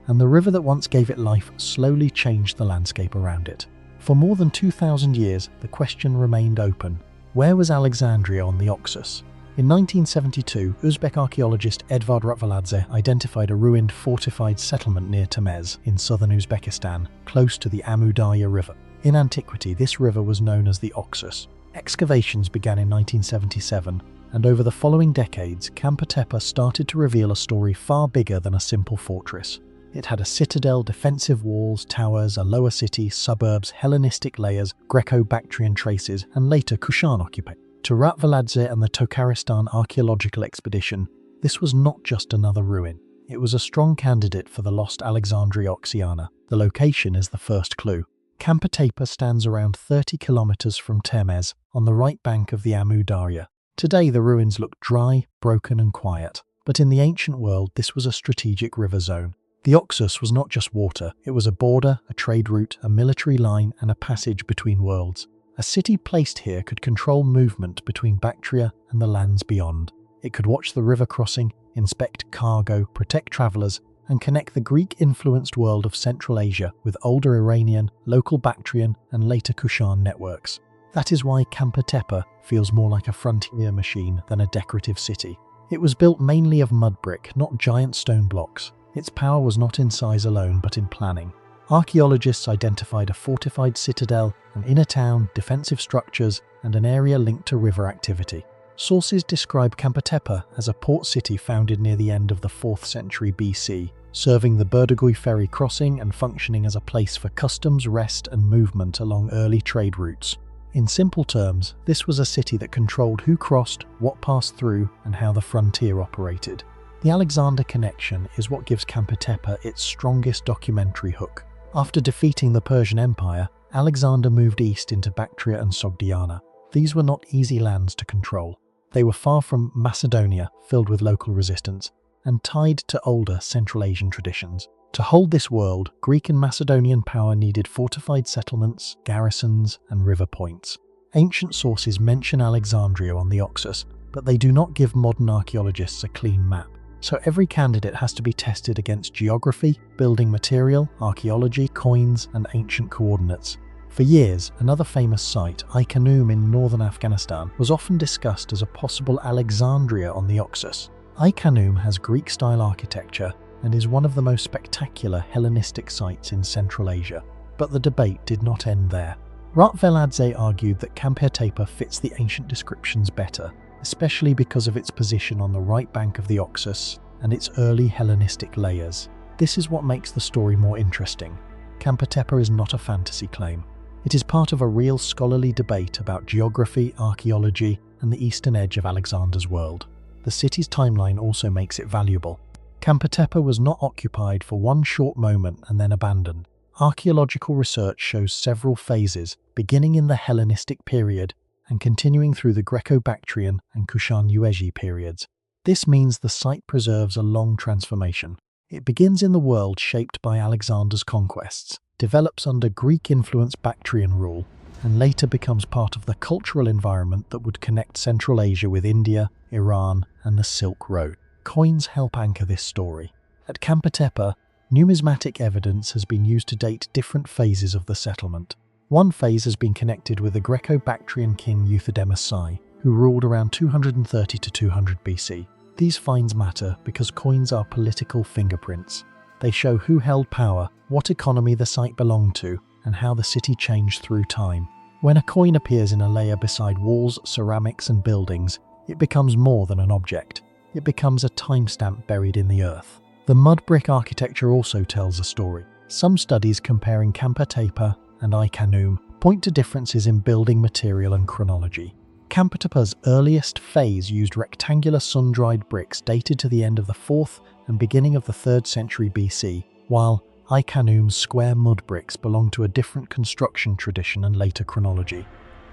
and the river that once gave it life slowly changed the landscape around it. For more than 2,000 years, the question remained open. Where was Alexandria on the Oxus? In 1972, Uzbek archaeologist Edvard Rutveladze identified a ruined fortified settlement near Temez in southern Uzbekistan, close to the Amu Darya River. In antiquity, this river was known as the Oxus. Excavations began in 1977, and over the following decades, Camper Tepe started to reveal a story far bigger than a simple fortress. It had a citadel, defensive walls, towers, a lower city, suburbs, Hellenistic layers, Greco-Bactrian traces, and later Kushan occupation. To Ratveladze and the Tokaristan Archaeological Expedition, this was not just another ruin. It was a strong candidate for the lost Alexandria Oxiana. The location is the first clue. Camper Tepe stands around 30 kilometers from Termez, on the right bank of the Amu Darya. Today the ruins look dry, broken and quiet, but in the ancient world this was a strategic river zone. The Oxus was not just water, it was a border, a trade route, a military line and a passage between worlds. A city placed here could control movement between Bactria and the lands beyond. It could watch the river crossing, inspect cargo, protect travellers, and connect the Greek-influenced world of Central Asia with older Iranian, local Bactrian and later Kushan networks. That is why Camper Tepe feels more like a frontier machine than a decorative city. It was built mainly of mud brick, not giant stone blocks. Its power was not in size alone, but in planning. Archaeologists identified a fortified citadel, an inner town, defensive structures, and an area linked to river activity. Sources describe Camper Tepe as a port city founded near the end of the 4th century BC, serving the Berdogui ferry crossing and functioning as a place for customs, rest, and movement along early trade routes. In simple terms, this was a city that controlled who crossed, what passed through, and how the frontier operated. The Alexander connection is what gives Camper Tepe its strongest documentary hook. After defeating the Persian Empire, Alexander moved east into Bactria and Sogdiana. These were not easy lands to control. They were far from Macedonia, filled with local resistance, and tied to older Central Asian traditions. To hold this world, Greek and Macedonian power needed fortified settlements, garrisons, and river points. Ancient sources mention Alexandria on the Oxus, but they do not give modern archaeologists a clean map. So every candidate has to be tested against geography, building material, archaeology, coins, and ancient coordinates. For years, another famous site, Ai Khanoum in northern Afghanistan, was often discussed as a possible Alexandria on the Oxus. Ai Khanoum has Greek-style architecture and is one of the most spectacular Hellenistic sites in Central Asia. But the debate did not end there. Ratveladze argued that Camper Tepe fits the ancient descriptions better, especially because of its position on the right bank of the Oxus and its early Hellenistic layers. This is what makes the story more interesting. Camper Tepe is not a fantasy claim. It is part of a real scholarly debate about geography, archaeology, and the eastern edge of Alexander's world. The city's timeline also makes it valuable. Camper Tepe was not occupied for one short moment and then abandoned. Archaeological research shows several phases, beginning in the Hellenistic period and continuing through the Greco-Bactrian and Kushan-Yuezhi periods. This means the site preserves a long transformation. It begins in the world shaped by Alexander's conquests, develops under Greek-influenced Bactrian rule, and later becomes part of the cultural environment that would connect Central Asia with India, Iran, and the Silk Road. Coins help anchor this story. At Camper Tepe, numismatic evidence has been used to date different phases of the settlement. One phase has been connected with the Greco-Bactrian king Euthydemus I, who ruled around 230 to 200 BC. These finds matter because coins are political fingerprints. They show who held power, what economy the site belonged to, and how the city changed through time. When a coin appears in a layer beside walls, ceramics, and buildings, it becomes more than an object. It becomes a timestamp buried in the earth. The mud brick architecture also tells a story. Some studies comparing Camper Tepe and Ai Khanoum point to differences in building material and chronology. Camper Tepe's earliest phase used rectangular sun-dried bricks dated to the end of the 4th and beginning of the 3rd century BC, while Ai Khanoum's square mud bricks belong to a different construction tradition and later chronology.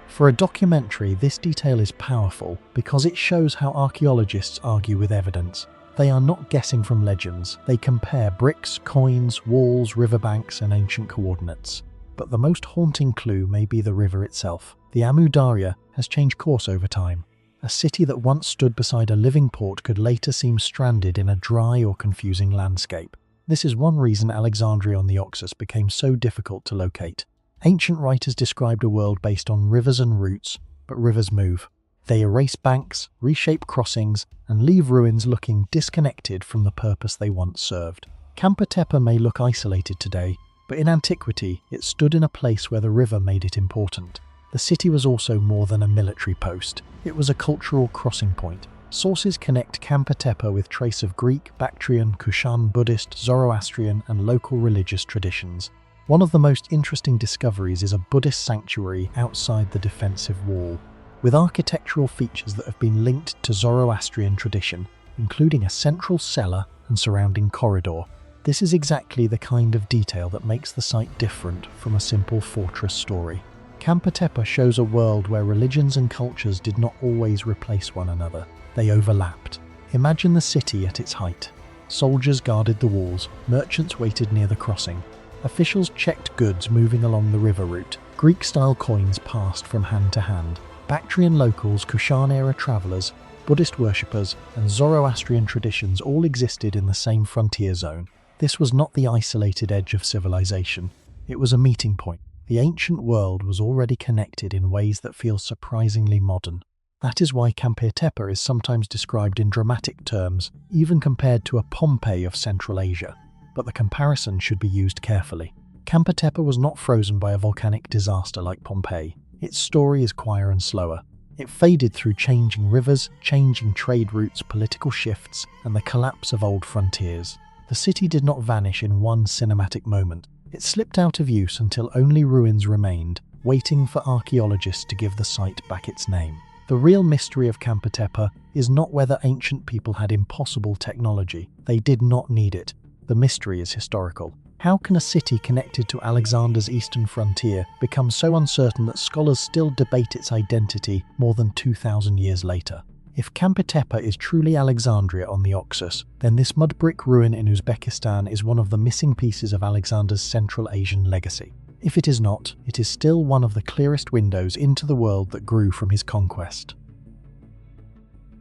For a documentary, this detail is powerful because it shows how archaeologists argue with evidence. They are not guessing from legends, they compare bricks, coins, walls, riverbanks, and ancient coordinates. But the most haunting clue may be the river itself. The Amu Darya has changed course over time. A city that once stood beside a living port could later seem stranded in a dry or confusing landscape. This is one reason Alexandria on the Oxus became so difficult to locate. Ancient writers described a world based on rivers and routes, but rivers move. They erase banks, reshape crossings, and leave ruins looking disconnected from the purpose they once served. Camper Tepe may look isolated today, but in antiquity it stood in a place where the river made it important. The city was also more than a military post. It was a cultural crossing point. Sources connect Kampa Tepe with trace of Greek, Bactrian, Kushan, Buddhist, Zoroastrian, and local religious traditions. One of the most interesting discoveries is a Buddhist sanctuary outside the defensive wall, with architectural features that have been linked to Zoroastrian tradition, including a central cellar and surrounding corridor. This is exactly the kind of detail that makes the site different from a simple fortress story. Kampa Tepe shows a world where religions and cultures did not always replace one another. They overlapped. Imagine the city at its height. Soldiers guarded the walls, merchants waited near the crossing. Officials checked goods moving along the river route. Greek-style coins passed from hand to hand. Bactrian locals, Kushan-era travellers, Buddhist worshippers, and Zoroastrian traditions all existed in the same frontier zone. This was not the isolated edge of civilization. It was a meeting point. The ancient world was already connected in ways that feel surprisingly modern. That is why Kampa Tepe is sometimes described in dramatic terms, even compared to a Pompeii of Central Asia. But the comparison should be used carefully. Kampa Tepe was not frozen by a volcanic disaster like Pompeii. Its story is quieter and slower. It faded through changing rivers, changing trade routes, political shifts, and the collapse of old frontiers. The city did not vanish in one cinematic moment. It slipped out of use until only ruins remained, waiting for archaeologists to give the site back its name. The real mystery of Kampa Tepe is not whether ancient people had impossible technology. They did not need it. The mystery is historical. How can a city connected to Alexander's eastern frontier become so uncertain that scholars still debate its identity more than 2,000 years later? If Kampa Tepe is truly Alexandria on the Oxus, then this mud brick ruin in Uzbekistan is one of the missing pieces of Alexander's Central Asian legacy. If it is not, it is still one of the clearest windows into the world that grew from his conquest.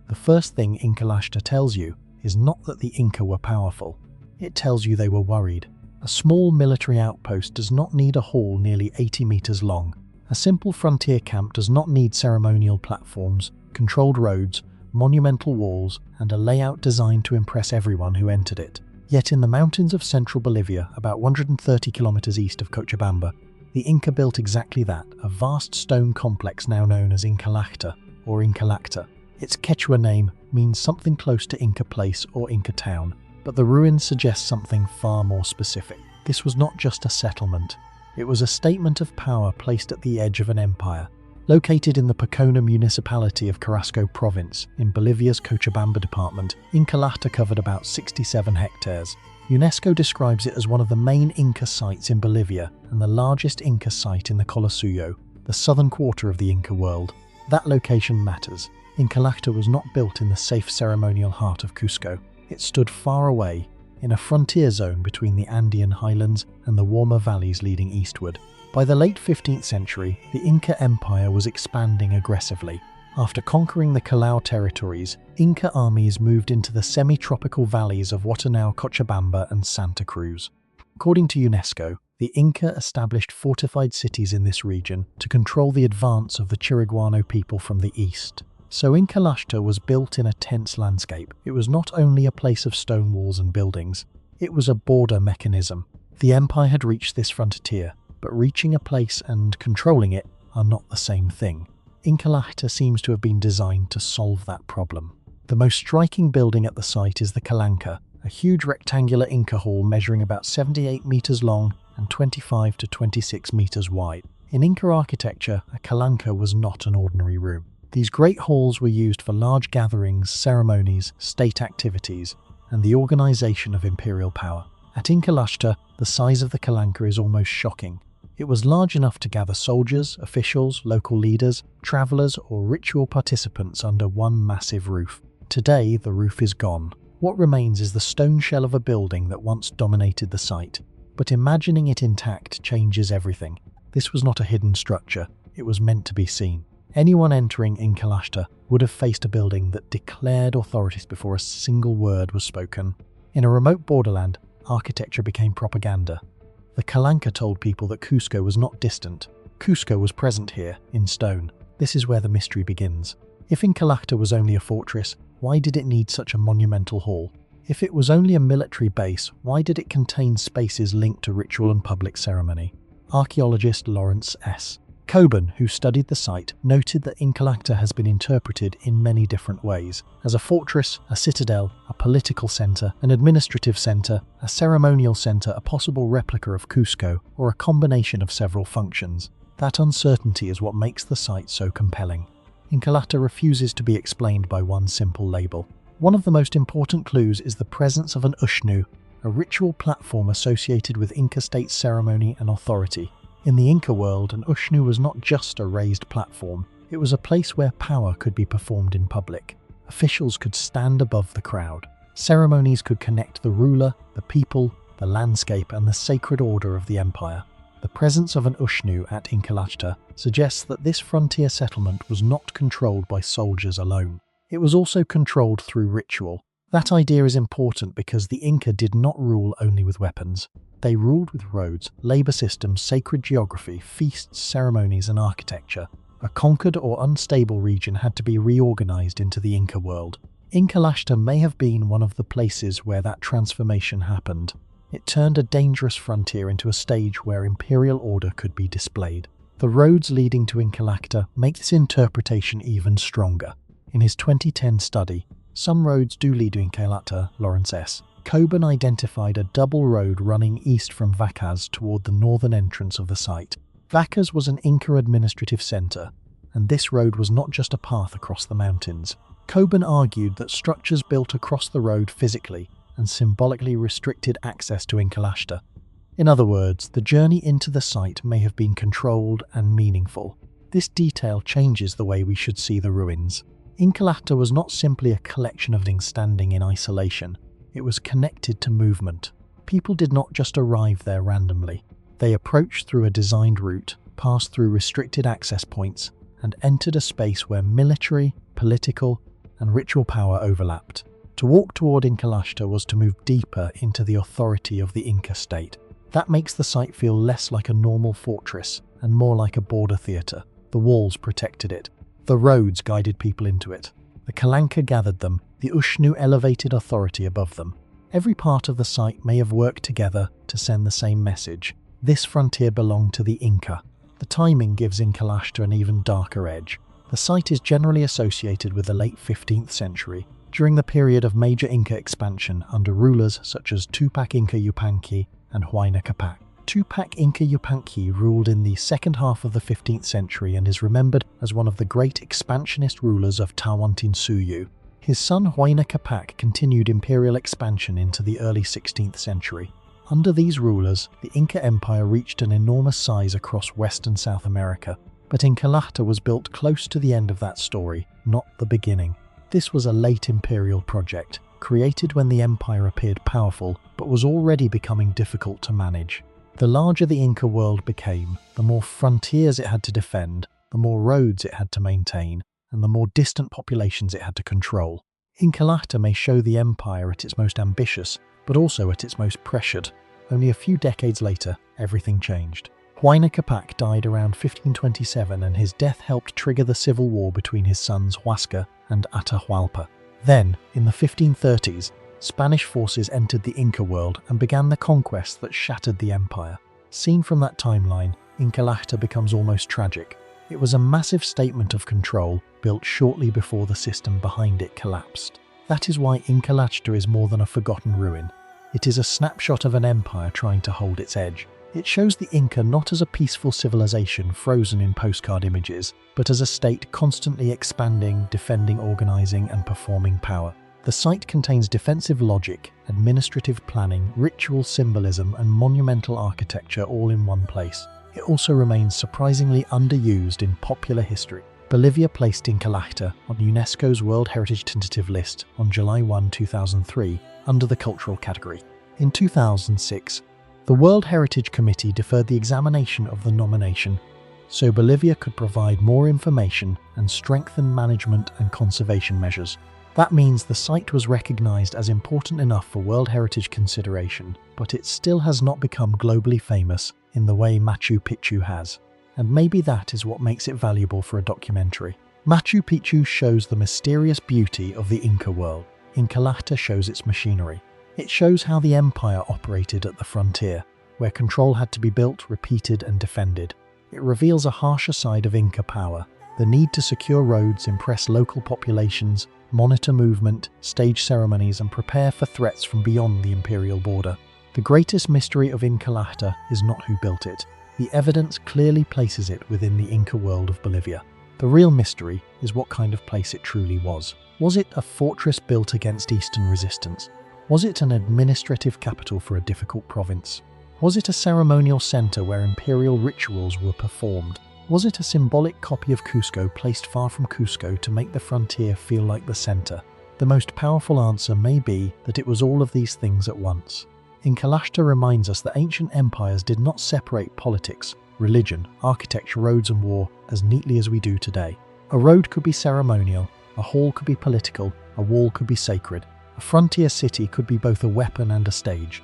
The first thing Inkalashta tells you is not that the Inca were powerful. It tells you they were worried. A small military outpost does not need a hall nearly 80 meters long. A simple frontier camp does not need ceremonial platforms, controlled roads, monumental walls, and a layout designed to impress everyone who entered it. Yet in the mountains of central Bolivia, about 130 kilometers east of Cochabamba, the Inca built exactly that, a vast stone complex now known as Inkalashta or Inkalacta. Its Quechua name means something close to Inca Place or Inca Town, but the ruins suggest something far more specific. This was not just a settlement. It was a statement of power placed at the edge of an empire. Located in the Pacona municipality of Carrasco province, in Bolivia's Cochabamba department, Inkalashta covered about 67 hectares. UNESCO describes it as one of the main Inca sites in Bolivia and the largest Inca site in the Collasuyo, the southern quarter of the Inca world. That location matters. Inkalashta was not built in the safe ceremonial heart of Cusco. It stood far away, in a frontier zone between the Andean highlands and the warmer valleys leading eastward. By the late 15th century, the Inca Empire was expanding aggressively. After conquering the Callao territories, Inca armies moved into the semi-tropical valleys of what are now Cochabamba and Santa Cruz. According to UNESCO, the Inca established fortified cities in this region to control the advance of the Chiriguano people from the east. So Inkalashta was built in a tense landscape. It was not only a place of stone walls and buildings, it was a border mechanism. The empire had reached this frontier, but reaching a place and controlling it are not the same thing. Inkalashta seems to have been designed to solve that problem. The most striking building at the site is the Calanca, a huge rectangular Inca hall measuring about 78 meters long and 25 to 26 meters wide. In Inca architecture, a Calanca was not an ordinary room. These great halls were used for large gatherings, ceremonies, state activities, and the organization of imperial power. At Inkalashta, the size of the Calanca is almost shocking. It was large enough to gather soldiers, officials, local leaders, travelers, or ritual participants under one massive roof. Today, the roof is gone. What remains is the stone shell of a building that once dominated the site. But imagining it intact changes everything. This was not a hidden structure. It was meant to be seen. Anyone entering Inkalashta would have faced a building that declared authorities before a single word was spoken. In a remote borderland, architecture became propaganda. The Calanca told people that Cusco was not distant. Cusco was present here, in stone. This is where the mystery begins. If Inkalashta was only a fortress, why did it need such a monumental hall? If it was only a military base, why did it contain spaces linked to ritual and public ceremony? Archaeologist Lawrence S. Coburn, who studied the site, noted that Inkalacta has been interpreted in many different ways: as a fortress, a citadel, a political centre, an administrative centre, a ceremonial centre, a possible replica of Cusco, or a combination of several functions. That uncertainty is what makes the site so compelling. Inkalacta refuses to be explained by one simple label. One of the most important clues is the presence of an ushnu, a ritual platform associated with Inca state ceremony and authority. In the Inca world, an ushnu was not just a raised platform, it was a place where power could be performed in public. Officials could stand above the crowd. Ceremonies could connect the ruler, the people, the landscape, and the sacred order of the empire. The presence of an ushnu at Inkalacta suggests that this frontier settlement was not controlled by soldiers alone. It was also controlled through ritual. That idea is important because the Inca did not rule only with weapons. They ruled with roads, labour systems, sacred geography, feasts, ceremonies, and architecture. A conquered or unstable region had to be reorganised into the Inca world. Inkalacta may have been one of the places where that transformation happened. It turned a dangerous frontier into a stage where imperial order could be displayed. The roads leading to Inkalacta make this interpretation even stronger. In his 2010 study, Some Roads Do Lead to Inkalacta, Lawrence S. Coburn identified a double road running east from Vacas toward the northern entrance of the site. Vacas was an Inca administrative centre, and this road was not just a path across the mountains. Coburn argued that structures built across the road physically and symbolically restricted access to Inkalacta. In other words, the journey into the site may have been controlled and meaningful. This detail changes the way we should see the ruins. Inkalacta was not simply a collection of things standing in isolation. It was connected to movement. People did not just arrive there randomly. They approached through a designed route, passed through restricted access points, and entered a space where military, political, and ritual power overlapped. To walk toward Inkalacta was to move deeper into the authority of the Inca state. That makes the site feel less like a normal fortress and more like a border theatre. The walls protected it. The roads guided people into it. The Calanca gathered them, the Ushnu elevated authority above them. Every part of the site may have worked together to send the same message. This frontier belonged to the Inca. The timing gives Inkalacta an even darker edge. The site is generally associated with the late 15th century, during the period of major Inca expansion under rulers such as Tupac Inca Yupanqui and Huayna Capac. Tupac Inca Yupanqui ruled in the second half of the 15th century and is remembered as one of the great expansionist rulers of Tawantinsuyu. His son Huayna Capac continued imperial expansion into the early 16th century. Under these rulers, the Inca Empire reached an enormous size across West and South America, but Inkalacta was built close to the end of that story, not the beginning. This was a late imperial project, created when the empire appeared powerful, but was already becoming difficult to manage. The larger the Inca world became, the more frontiers it had to defend, the more roads it had to maintain, and the more distant populations it had to control. Inkalacta may show the empire at its most ambitious, but also at its most pressured. Only a few decades later, everything changed. Huayna Capac died around 1527 and his death helped trigger the civil war between his sons Huasca and Atahualpa. Then, in the 1530s, Spanish forces entered the Inca world and began the conquest that shattered the empire. Seen from that timeline, Inkalacta becomes almost tragic. It was a massive statement of control, built shortly before the system behind it collapsed. That is why Inkalacta is more than a forgotten ruin. It is a snapshot of an empire trying to hold its edge. It shows the Inca not as a peaceful civilization frozen in postcard images, but as a state constantly expanding, defending, organizing, and performing power. The site contains defensive logic, administrative planning, ritual symbolism, and monumental architecture all in one place. It also remains surprisingly underused in popular history. Bolivia placed Inkalacta on UNESCO's World Heritage Tentative List on July 1, 2003, under the cultural category. In 2006, the World Heritage Committee deferred the examination of the nomination, so Bolivia could provide more information and strengthen management and conservation measures. That means the site was recognized as important enough for World Heritage consideration, but it still has not become globally famous in the way Machu Picchu has. And maybe that is what makes it valuable for a documentary. Machu Picchu shows the mysterious beauty of the Inca world. Inkalacta shows its machinery. It shows how the empire operated at the frontier, where control had to be built, repeated, and defended. It reveals a harsher side of Inca power, the need to secure roads, impress local populations, monitor movement, stage ceremonies, and prepare for threats from beyond the imperial border. The greatest mystery of Incalajta is not who built it. The evidence clearly places it within the Inca world of Bolivia. The real mystery is what kind of place it truly was. Was it a fortress built against Eastern resistance? Was it an administrative capital for a difficult province? Was it a ceremonial center where imperial rituals were performed? Was it a symbolic copy of Cusco placed far from Cusco to make the frontier feel like the center? The most powerful answer may be that it was all of these things at once. Incalajta reminds us that ancient empires did not separate politics, religion, architecture, roads and war as neatly as we do today. A road could be ceremonial, a hall could be political, a wall could be sacred. A frontier city could be both a weapon and a stage.